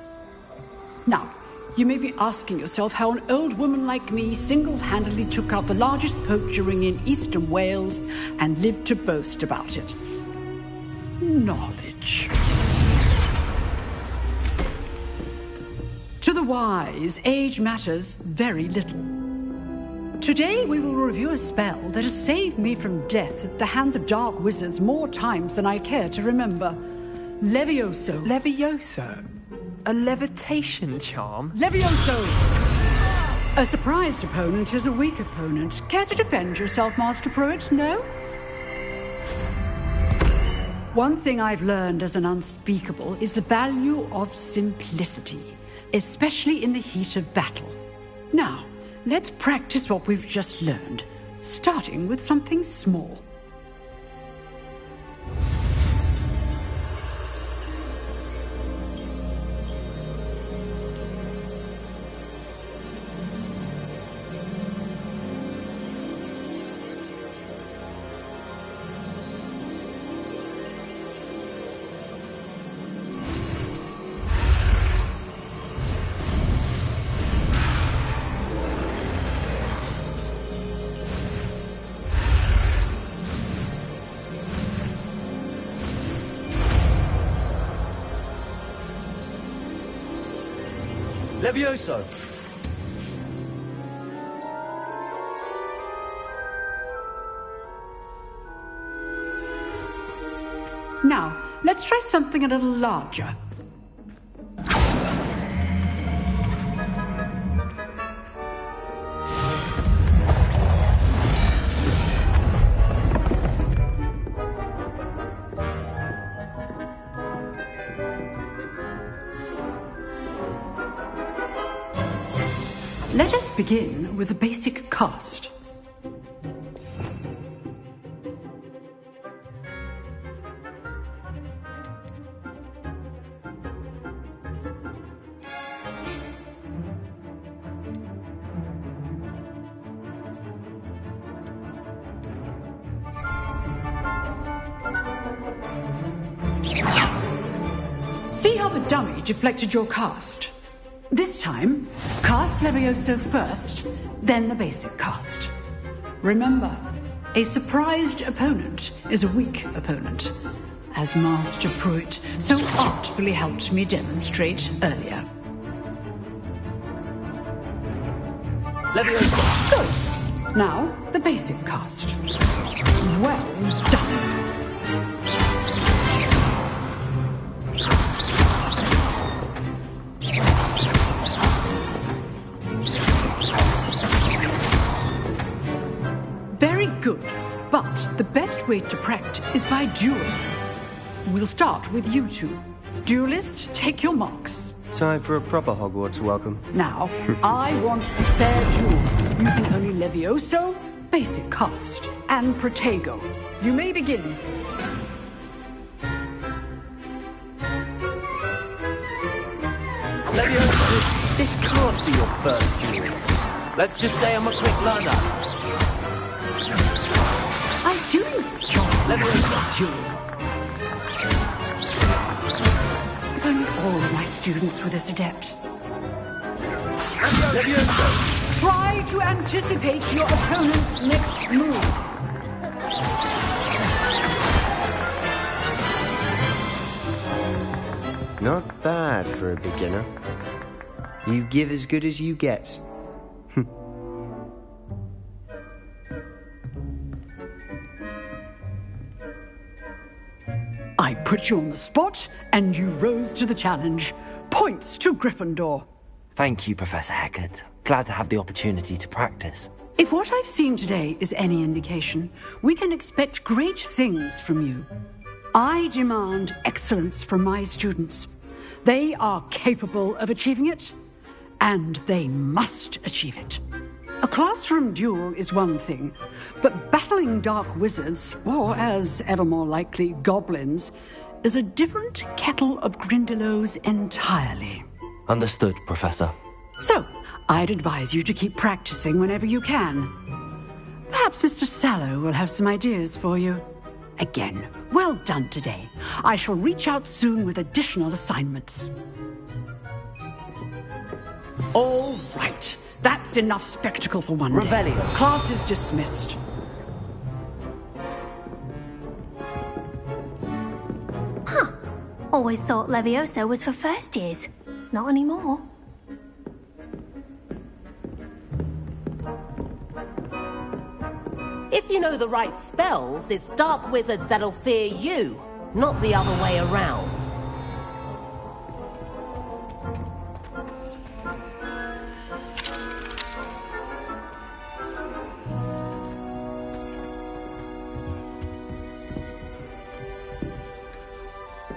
[SPEAKER 21] Now, you may be asking yourself how an old woman like me single-handedly took out the largest poacher ring in eastern Wales and lived to boast about it. Knowledge. To the wise, age matters very little. Today we will review a spell that has saved me from death at the hands of dark wizards more times than I care to remember. Levioso.
[SPEAKER 20] Levioso? A levitation charm?
[SPEAKER 21] Levioso! A surprised opponent is a weak opponent. Care to defend yourself, Master Pruitt? No? One thing I've learned as an unspeakable is the value of simplicity, especially in the heat of battle. Now, let's practice what we've just learned, starting with something small.
[SPEAKER 1] Levioso!
[SPEAKER 21] Now, let's try something a little larger. Let us begin with a basic cast. See how the dummy deflected your cast? This time, cast Levioso first, then the basic cast. Remember, a surprised opponent is a weak opponent, as Master Pruitt so artfully helped me demonstrate earlier.
[SPEAKER 1] Levioso!
[SPEAKER 21] Good. Now, the basic cast. Well done. Very good, but the best way to practice is by dueling. We'll start with you two. Duelists, take your marks.
[SPEAKER 20] Time for a proper Hogwarts welcome.
[SPEAKER 21] Now, I want a fair duel, using only Levioso, basic cast, and Protego. You may begin.
[SPEAKER 1] Levioso, this can't be your first duel. Let's just say I'm a quick learner.
[SPEAKER 21] I'm doing it, John.
[SPEAKER 1] Levioso.
[SPEAKER 21] Duel. If only all of my students were this adept. Try to anticipate your opponent's next move.
[SPEAKER 20] Not bad for a beginner. You give as good as you get.
[SPEAKER 21] I put you on the spot, and you rose to the challenge. Points to Gryffindor.
[SPEAKER 3] Thank you, Professor Hecat. Glad to have the opportunity to practice.
[SPEAKER 21] If what I've seen today is any indication, we can expect great things from you. I demand excellence from my students. They are capable of achieving it, and they must achieve it. A classroom duel is one thing, but battling dark wizards, or as ever more likely, goblins, is a different kettle of Grindylows entirely.
[SPEAKER 3] Understood, Professor.
[SPEAKER 21] So, I'd advise you to keep practicing whenever you can. Perhaps Mr. Sallow will have some ideas for you. Again, well done today. I shall reach out soon with additional assignments. All right. That's enough spectacle for one day.
[SPEAKER 1] Revelio.
[SPEAKER 21] Class is dismissed.
[SPEAKER 12] Huh. Always thought Levioso was for first years. Not anymore.
[SPEAKER 5] If you know the right spells, it's dark wizards that'll fear you, not the other way around.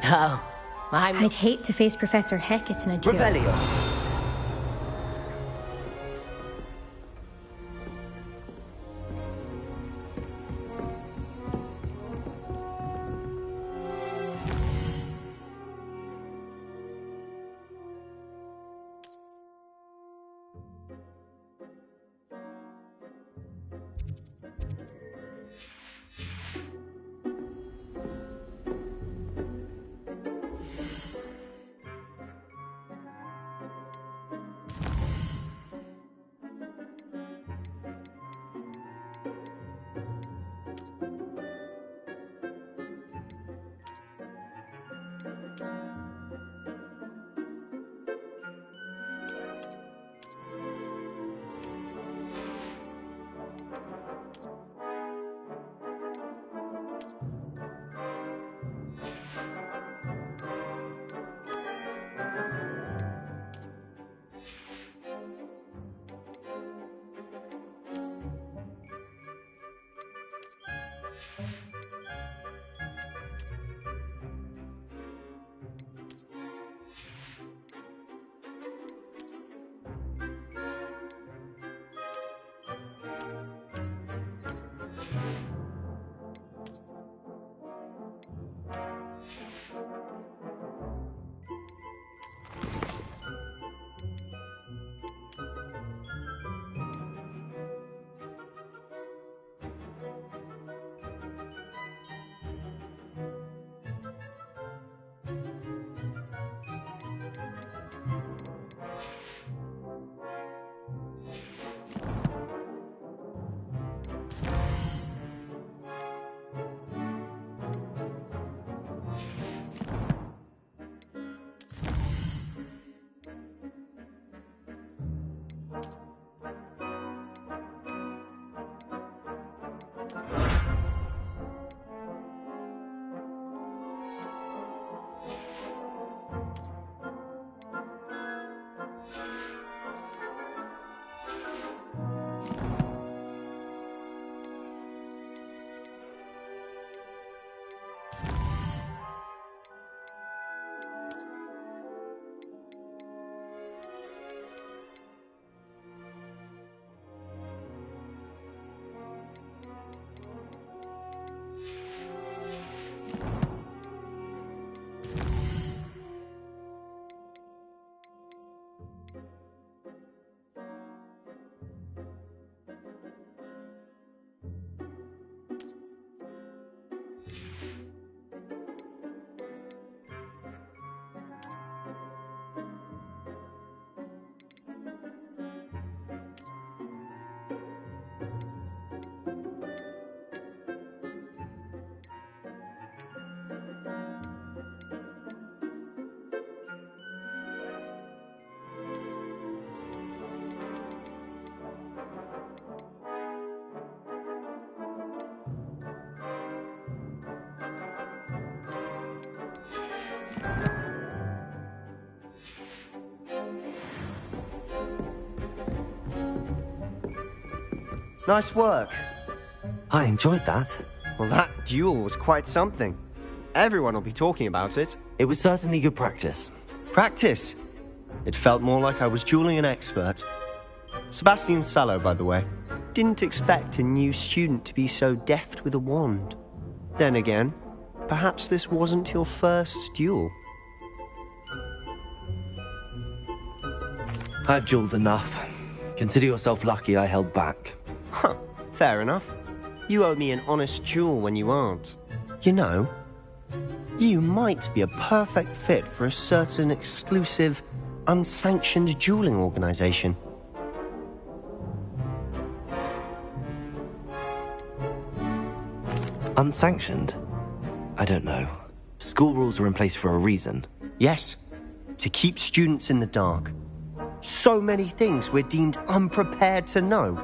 [SPEAKER 5] Oh,
[SPEAKER 22] I'd hate to face Professor Hecat in a duel.
[SPEAKER 1] Revelio.
[SPEAKER 20] Nice work.
[SPEAKER 3] I enjoyed that.
[SPEAKER 20] Well, that duel was quite something. Everyone will be talking about it.
[SPEAKER 3] It was certainly good practice.
[SPEAKER 20] Practice? It felt more like I was dueling an expert. Sebastian Sallow, by the way. Didn't expect a new student to be so deft with a wand. Then again, perhaps this wasn't your first duel.
[SPEAKER 3] I've dueled enough. Consider yourself lucky I held back.
[SPEAKER 20] Huh, fair enough. You owe me an honest duel when you aren't. You know, you might be a perfect fit for a certain exclusive, unsanctioned dueling organization.
[SPEAKER 3] Unsanctioned? I don't know. School rules are in place for a reason.
[SPEAKER 20] Yes, to keep students in the dark. So many things we're deemed unprepared to know.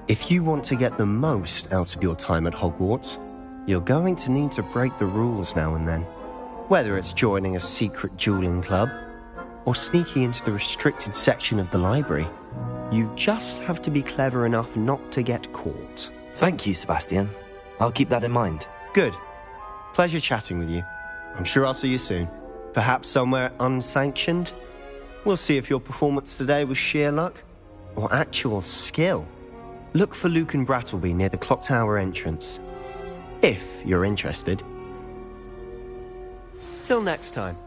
[SPEAKER 20] If you want to get the most out of your time at Hogwarts, you're going to need to break the rules now and then. Whether it's joining a secret dueling club, or sneaking into the restricted section of the library, you just have to be clever enough not to get caught.
[SPEAKER 3] Thank you, Sebastian. I'll keep that in mind.
[SPEAKER 20] Good. Pleasure chatting with you. I'm sure I'll see you soon. Perhaps somewhere unsanctioned? We'll see if your performance today was sheer luck or actual skill. Look for Luke and Brattleby near the clock tower entrance, if you're interested. Till next time.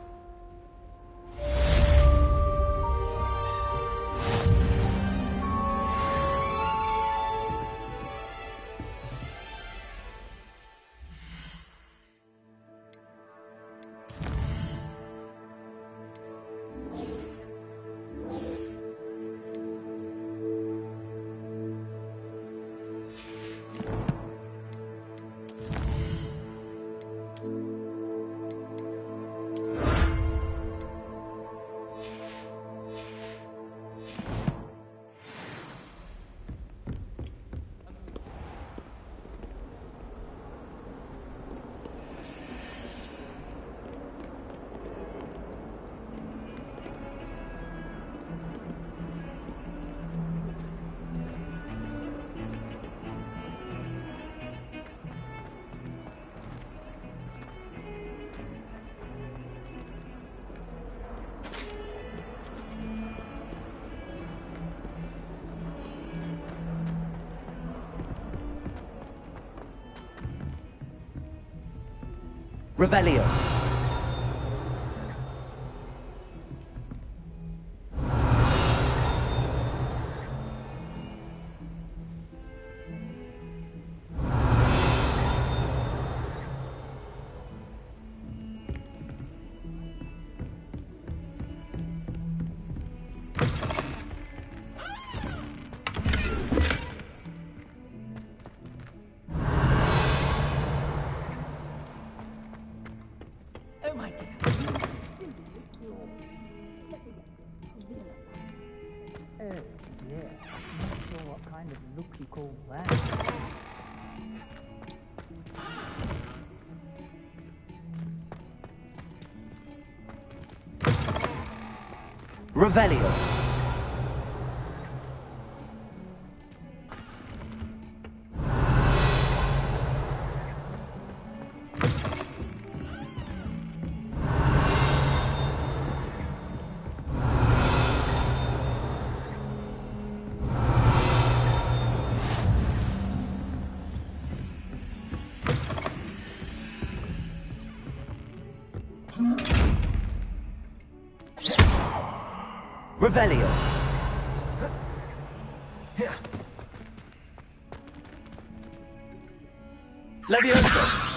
[SPEAKER 1] Revelio. Revelio. Revelio. Levioso.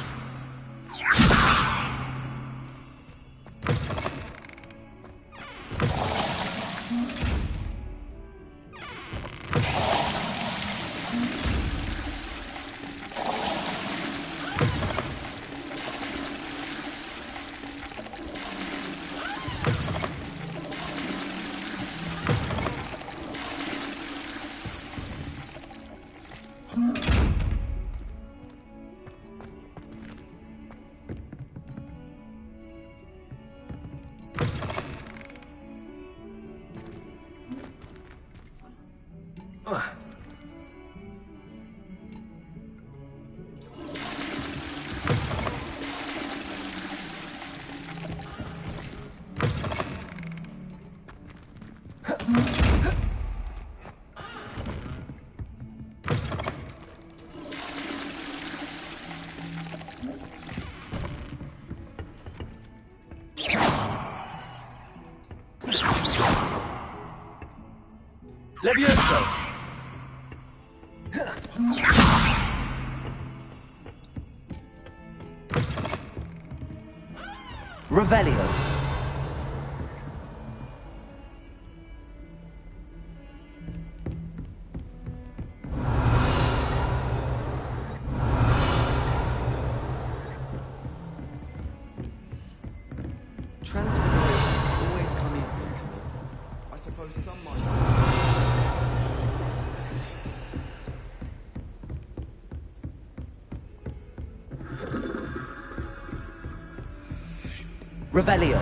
[SPEAKER 3] Levioso! Revelio.
[SPEAKER 13] Transfigurations always come easily to me. I suppose some might.
[SPEAKER 3] Revelio.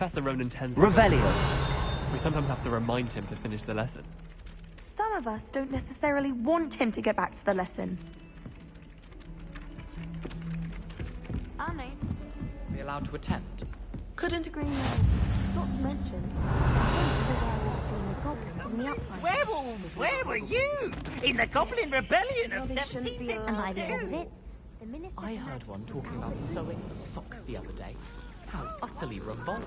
[SPEAKER 16] Professor Ronan tends to...
[SPEAKER 3] Revelio.
[SPEAKER 16] We sometimes have to remind him to finish the lesson.
[SPEAKER 17] Some of us don't necessarily want him to get back to the lesson. Annie.
[SPEAKER 15] Are we allowed to attend?
[SPEAKER 17] Couldn't agree more.
[SPEAKER 12] Not to mention,
[SPEAKER 4] Werewolves, where were you? In the Goblin Rebellion of 1752.
[SPEAKER 15] I heard one talking about sewing socks the other day. How utterly revolting.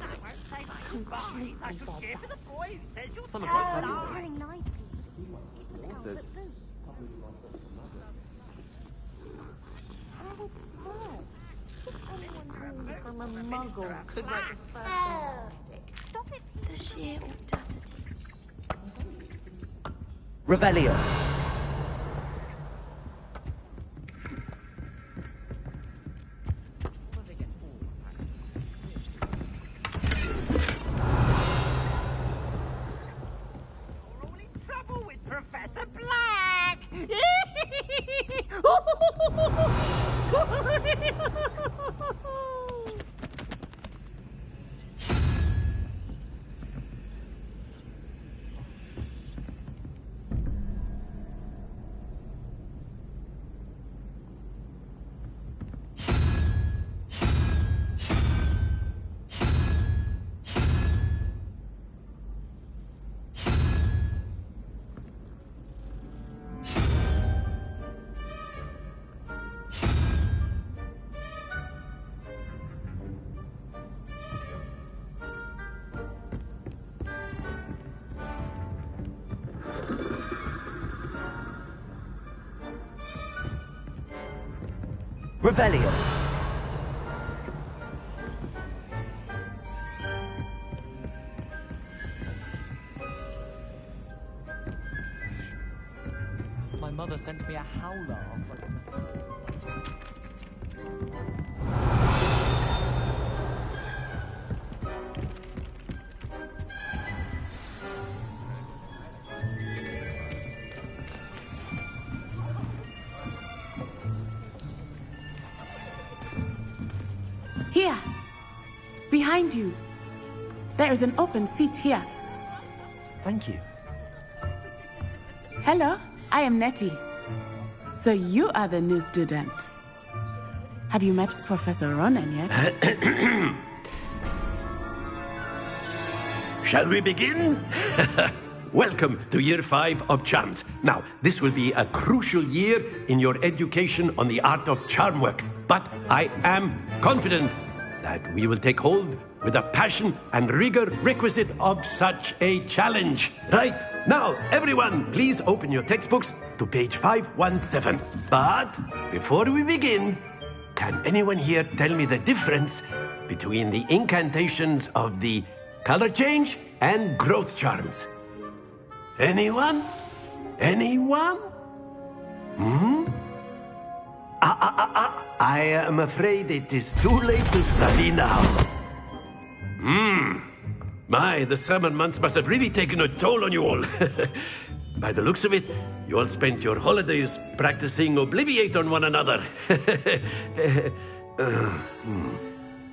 [SPEAKER 15] Some of my
[SPEAKER 17] From a muggle could write the first Stop it. The sheer audacity.
[SPEAKER 3] Revelio.
[SPEAKER 4] Professor Black!
[SPEAKER 3] Revelio.
[SPEAKER 15] My mother sent me a howler after
[SPEAKER 14] Here! Behind you! There is an open seat here.
[SPEAKER 3] Thank you.
[SPEAKER 14] Hello, I am Nettie. So you are the new student. Have you met Professor Ronan yet?
[SPEAKER 7] Shall we begin? Welcome to Year 5 of Charms. Now, this will be a crucial year in your education on the art of charm work. But I am confident that we will take hold with the passion and rigor requisite of such a challenge. Right, now, everyone, please open your textbooks to page 517. But before we begin, can anyone here tell me the difference between the incantations of the color change and growth charms? Anyone? Anyone? I am afraid it is too late to study now. My, the summer months must have really taken a toll on you all. By the looks of it, you all spent your holidays practicing Obliviate on one another.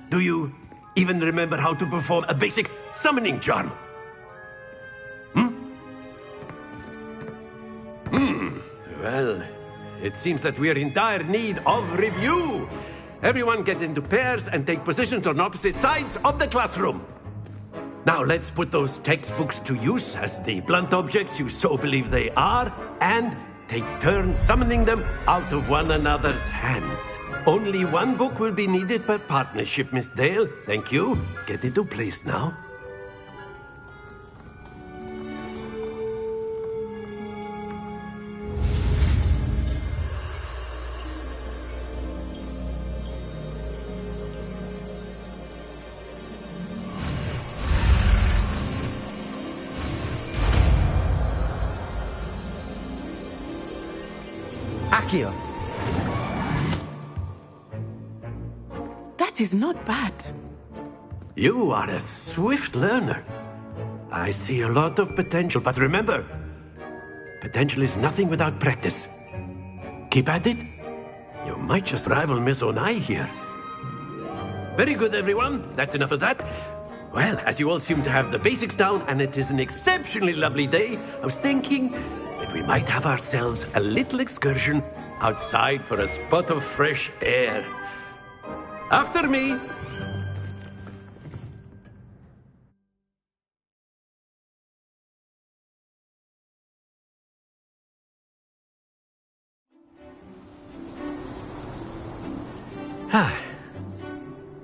[SPEAKER 7] Do you even remember how to perform a basic summoning charm? Well, it seems that we are in dire need of review. Everyone get into pairs and take positions on opposite sides of the classroom. Now let's put those textbooks to use as the blunt objects you so believe they are, and take turns summoning them out of one another's hands. Only one book will be needed per partnership, Miss Dale. Thank you. Get into place now.
[SPEAKER 20] Accio.
[SPEAKER 14] That is not bad.
[SPEAKER 7] You are a swift learner. I see a lot of potential, but remember, potential is nothing without practice. Keep at it. You might just rival Miss Onai here. Very good, everyone. That's enough of that. Well, as you all seem to have the basics down, and it is an exceptionally lovely day, I was thinking that we might have ourselves a little excursion outside for a spot of fresh air. After me.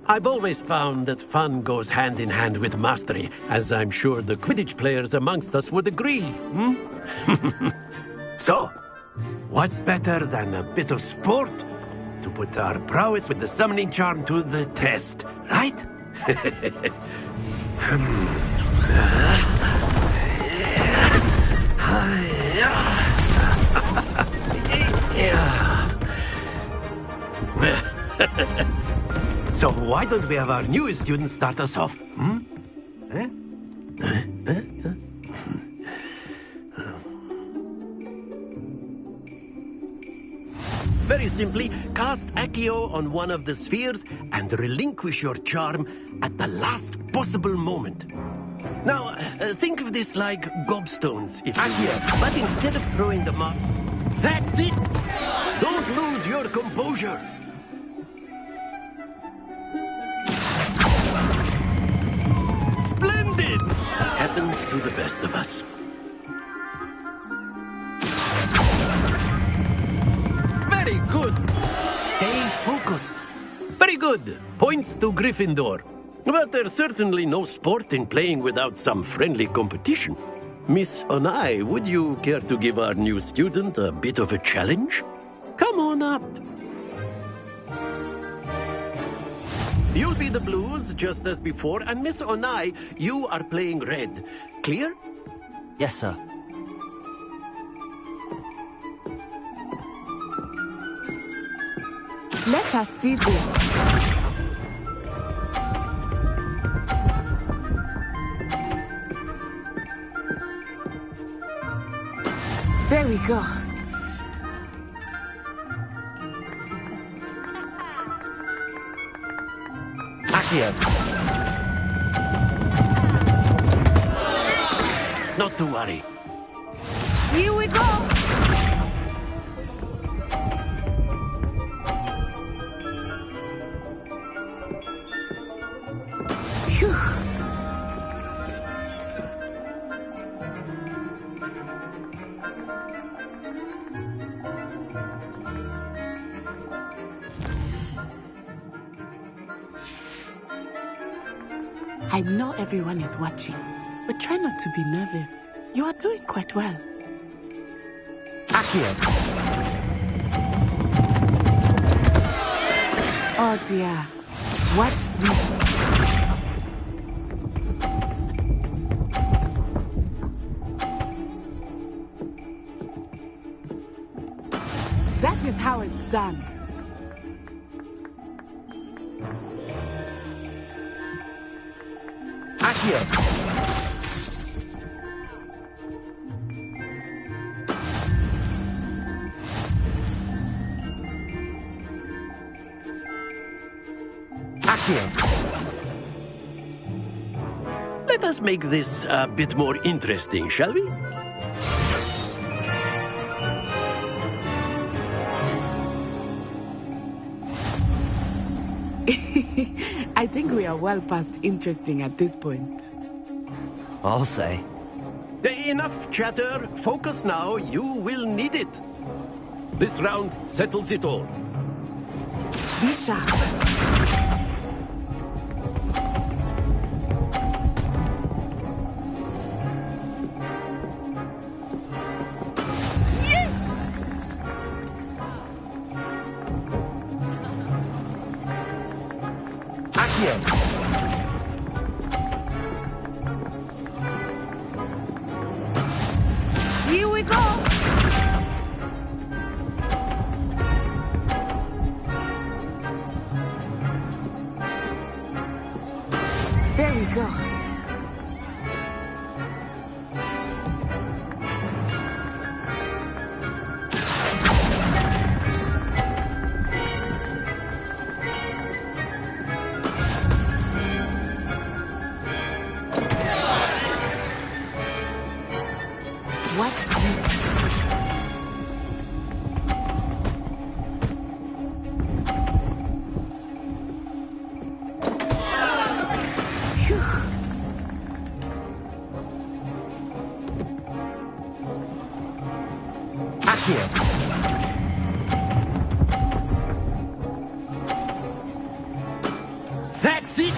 [SPEAKER 7] I've always found that fun goes hand in hand with mastery, as I'm sure the Quidditch players amongst us would agree. So, what better than a bit of sport to put our prowess with the summoning charm to the test, right? So why don't we have our newest student start us off? Very simply, cast Accio on one of the spheres and relinquish your charm at the last possible moment. Now, think of this like gobstones, if you will. But instead of throwing them up, that's it! Don't lose your composure! Splendid! Happens to the best of us. Very good. Stay focused. Very good. Points to Gryffindor. But there's certainly no sport in playing without some friendly competition. Miss Onai, would you care to give our new student a bit of a challenge? Come on up. You'll be the blues, just as before, and Miss Onai, you are playing red. Clear?
[SPEAKER 3] Yes, sir.
[SPEAKER 14] Let us see this. There we go.
[SPEAKER 3] Accio.
[SPEAKER 7] Not to worry.
[SPEAKER 14] Here we go. Phew. I know everyone is watching, but try not to be nervous. You are doing quite well.
[SPEAKER 3] Accio.
[SPEAKER 14] Oh dear. Watch this. That is how it's done.
[SPEAKER 3] Accio.
[SPEAKER 7] Let us make this a bit more interesting, shall we?
[SPEAKER 14] I think we are well past interesting at this point.
[SPEAKER 3] I'll say.
[SPEAKER 7] Enough chatter. Focus now. You will need it. This round settles it all.
[SPEAKER 14] Be sharp.
[SPEAKER 5] Here we go!
[SPEAKER 14] There we go. What's this?
[SPEAKER 7] That's it!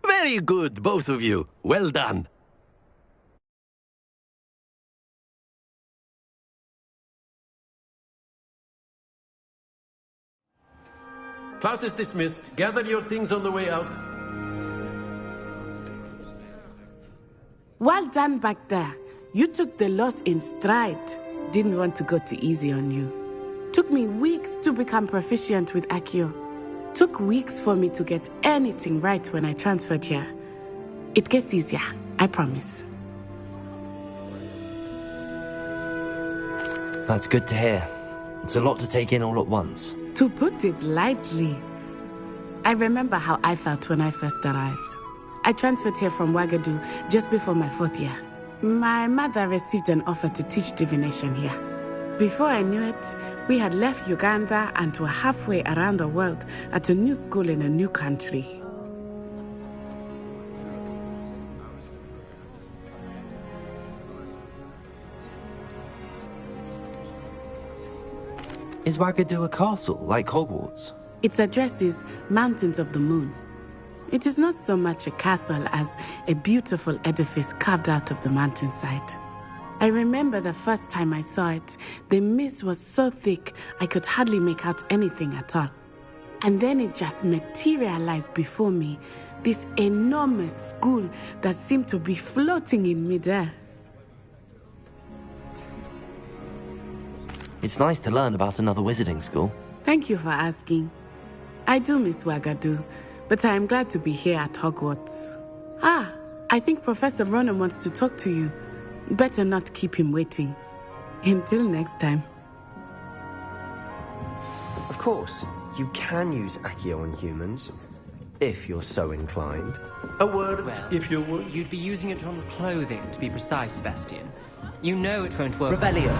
[SPEAKER 7] Very good, both of you. Well done. Class is dismissed. Gather your things on the way out.
[SPEAKER 14] Well done back there. You took the loss in stride. Didn't want to go too easy on you. Took me weeks to become proficient with Accio. Took weeks for me to get anything right when I transferred here. It gets easier, I promise.
[SPEAKER 3] That's good to hear. It's a lot to take in all at once.
[SPEAKER 14] To put it lightly, I remember how I felt when I first arrived. I transferred here from Ouagadougou just before my 4th year. My mother received an offer to teach divination here. Before I knew it, we had left Uganda and were halfway around the world at a new school in a new country.
[SPEAKER 3] Is Ouagadougou a castle, like Hogwarts?
[SPEAKER 14] Its address is Mountains of the Moon. It is not so much a castle as a beautiful edifice carved out of the mountainside. I remember the first time I saw it, the mist was so thick I could hardly make out anything at all. And then it just materialized before me, this enormous school that seemed to be floating in midair.
[SPEAKER 3] It's nice to learn about another wizarding school.
[SPEAKER 14] Thank you for asking. I do miss Ouagadougou, but I am glad to be here at Hogwarts. Ah, I think Professor Ronan wants to talk to you. Better not keep him waiting. Until next time.
[SPEAKER 20] Of course, you can use Accio on humans, if you're so inclined.
[SPEAKER 7] A word,
[SPEAKER 13] Well,
[SPEAKER 7] if you would.
[SPEAKER 13] You'd be using it on clothing, to be precise, Sebastian. You know it won't work.
[SPEAKER 1] Revelio.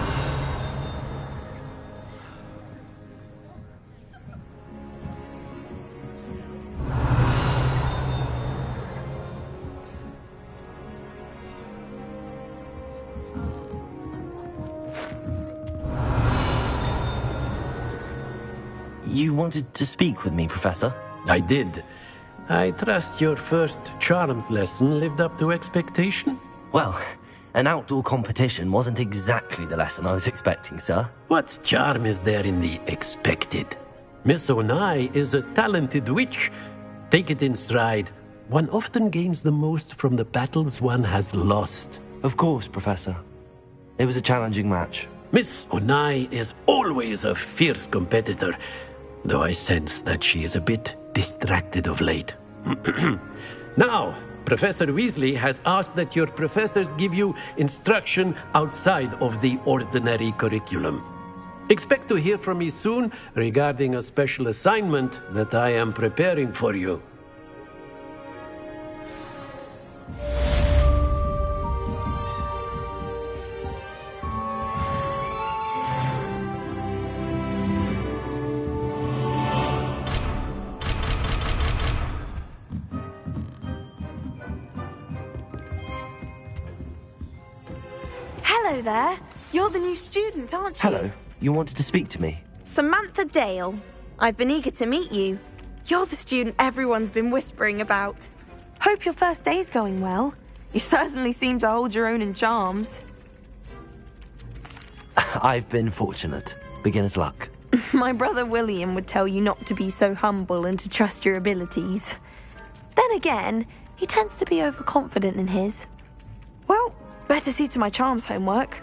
[SPEAKER 3] You wanted to speak with me, Professor?
[SPEAKER 7] I did. I trust your first charms lesson lived up to expectation?
[SPEAKER 3] Well, an outdoor competition wasn't exactly the lesson I was expecting, sir.
[SPEAKER 7] What charm is there in the expected? Miss Onai is a talented witch. Take it in stride. One often gains the most from the battles one has lost.
[SPEAKER 3] Of course, Professor. It was a challenging match.
[SPEAKER 7] Miss Onai is always a fierce competitor, though I sense that she is a bit distracted of late. Now, Professor Weasley has asked that your professors give you instruction outside of the ordinary curriculum. Expect to hear from me soon regarding a special assignment that I am preparing for you.
[SPEAKER 17] Hello there. You're the new student, aren't you?
[SPEAKER 3] Hello. You wanted to speak to me?
[SPEAKER 17] Samantha Dale. I've been eager to meet you. You're the student everyone's been whispering about. Hope your first day's going well. You certainly seem to hold your own in charms.
[SPEAKER 3] I've been fortunate. Beginner's luck.
[SPEAKER 17] My brother William would tell you not to be so humble and to trust your abilities. Then again, he tends to be overconfident in his. Well, better see to my charms homework.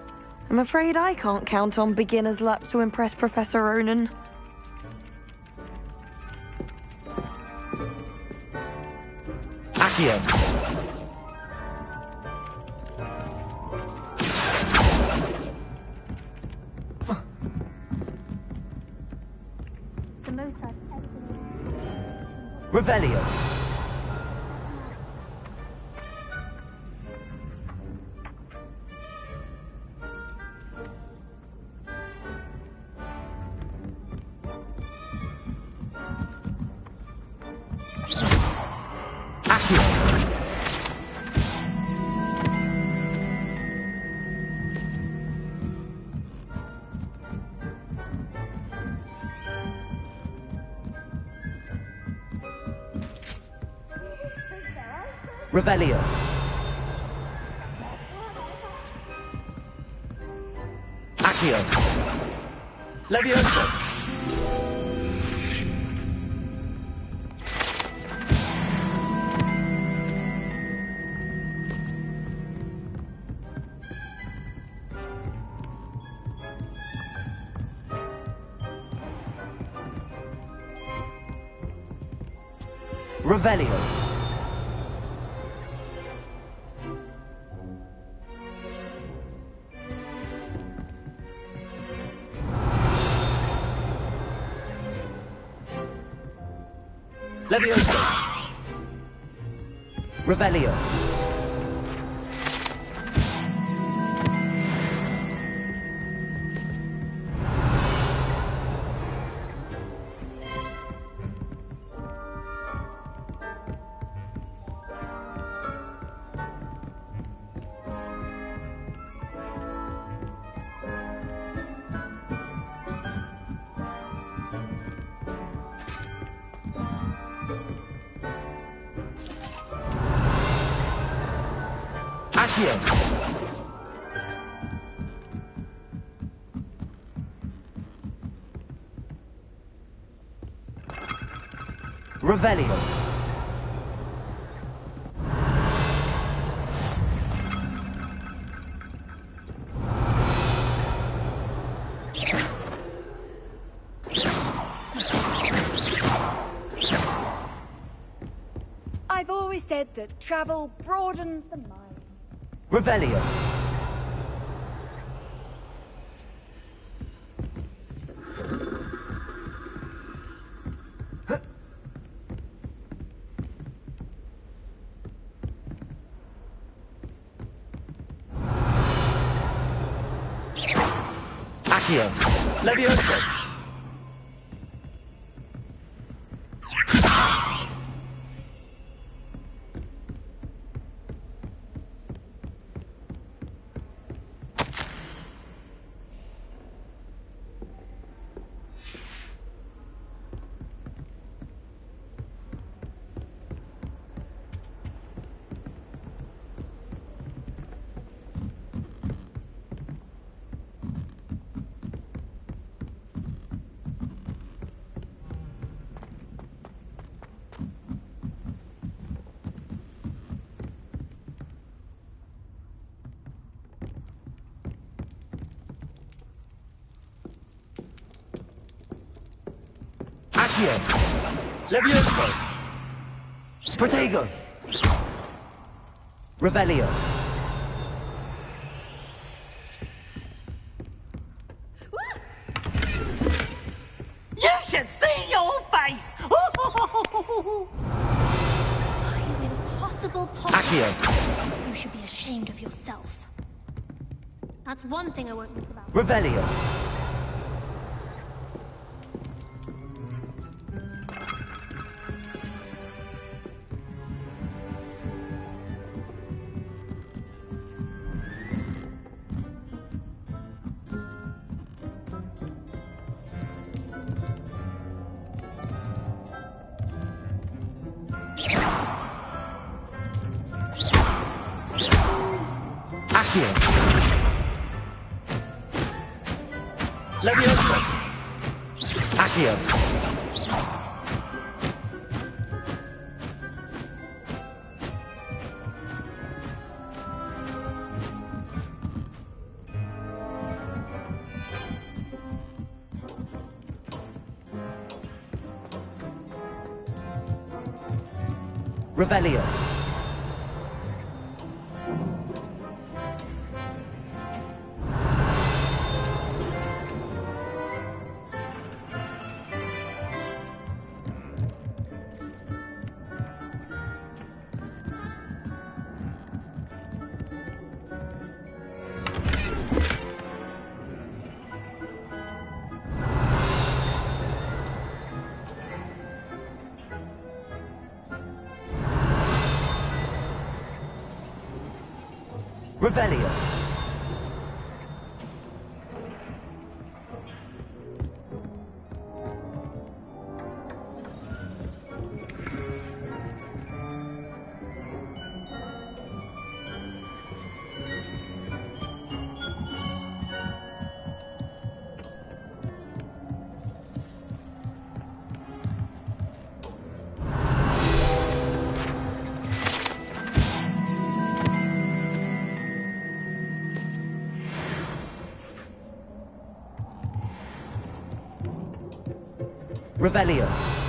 [SPEAKER 17] I'm afraid I can't count on beginner's luck to impress Professor Ronan.
[SPEAKER 3] Accio.
[SPEAKER 12] The most I've ever been.
[SPEAKER 3] Revelio. Revelio. Accio. Levioso. Revelio. Levioso. Revelio. Accio. Revelio.
[SPEAKER 18] I've always said that travel broadens the mind.
[SPEAKER 3] Revelio. Accio. Levioso. Accio. Levioso. Protego. Revelio.
[SPEAKER 4] You should see your face!
[SPEAKER 12] You impossible
[SPEAKER 3] Accio.
[SPEAKER 12] You should be ashamed of yourself. That's one thing I won't miss about.
[SPEAKER 3] Revelio. Leviosa! Accio! Revelio. Revelio. Revelio.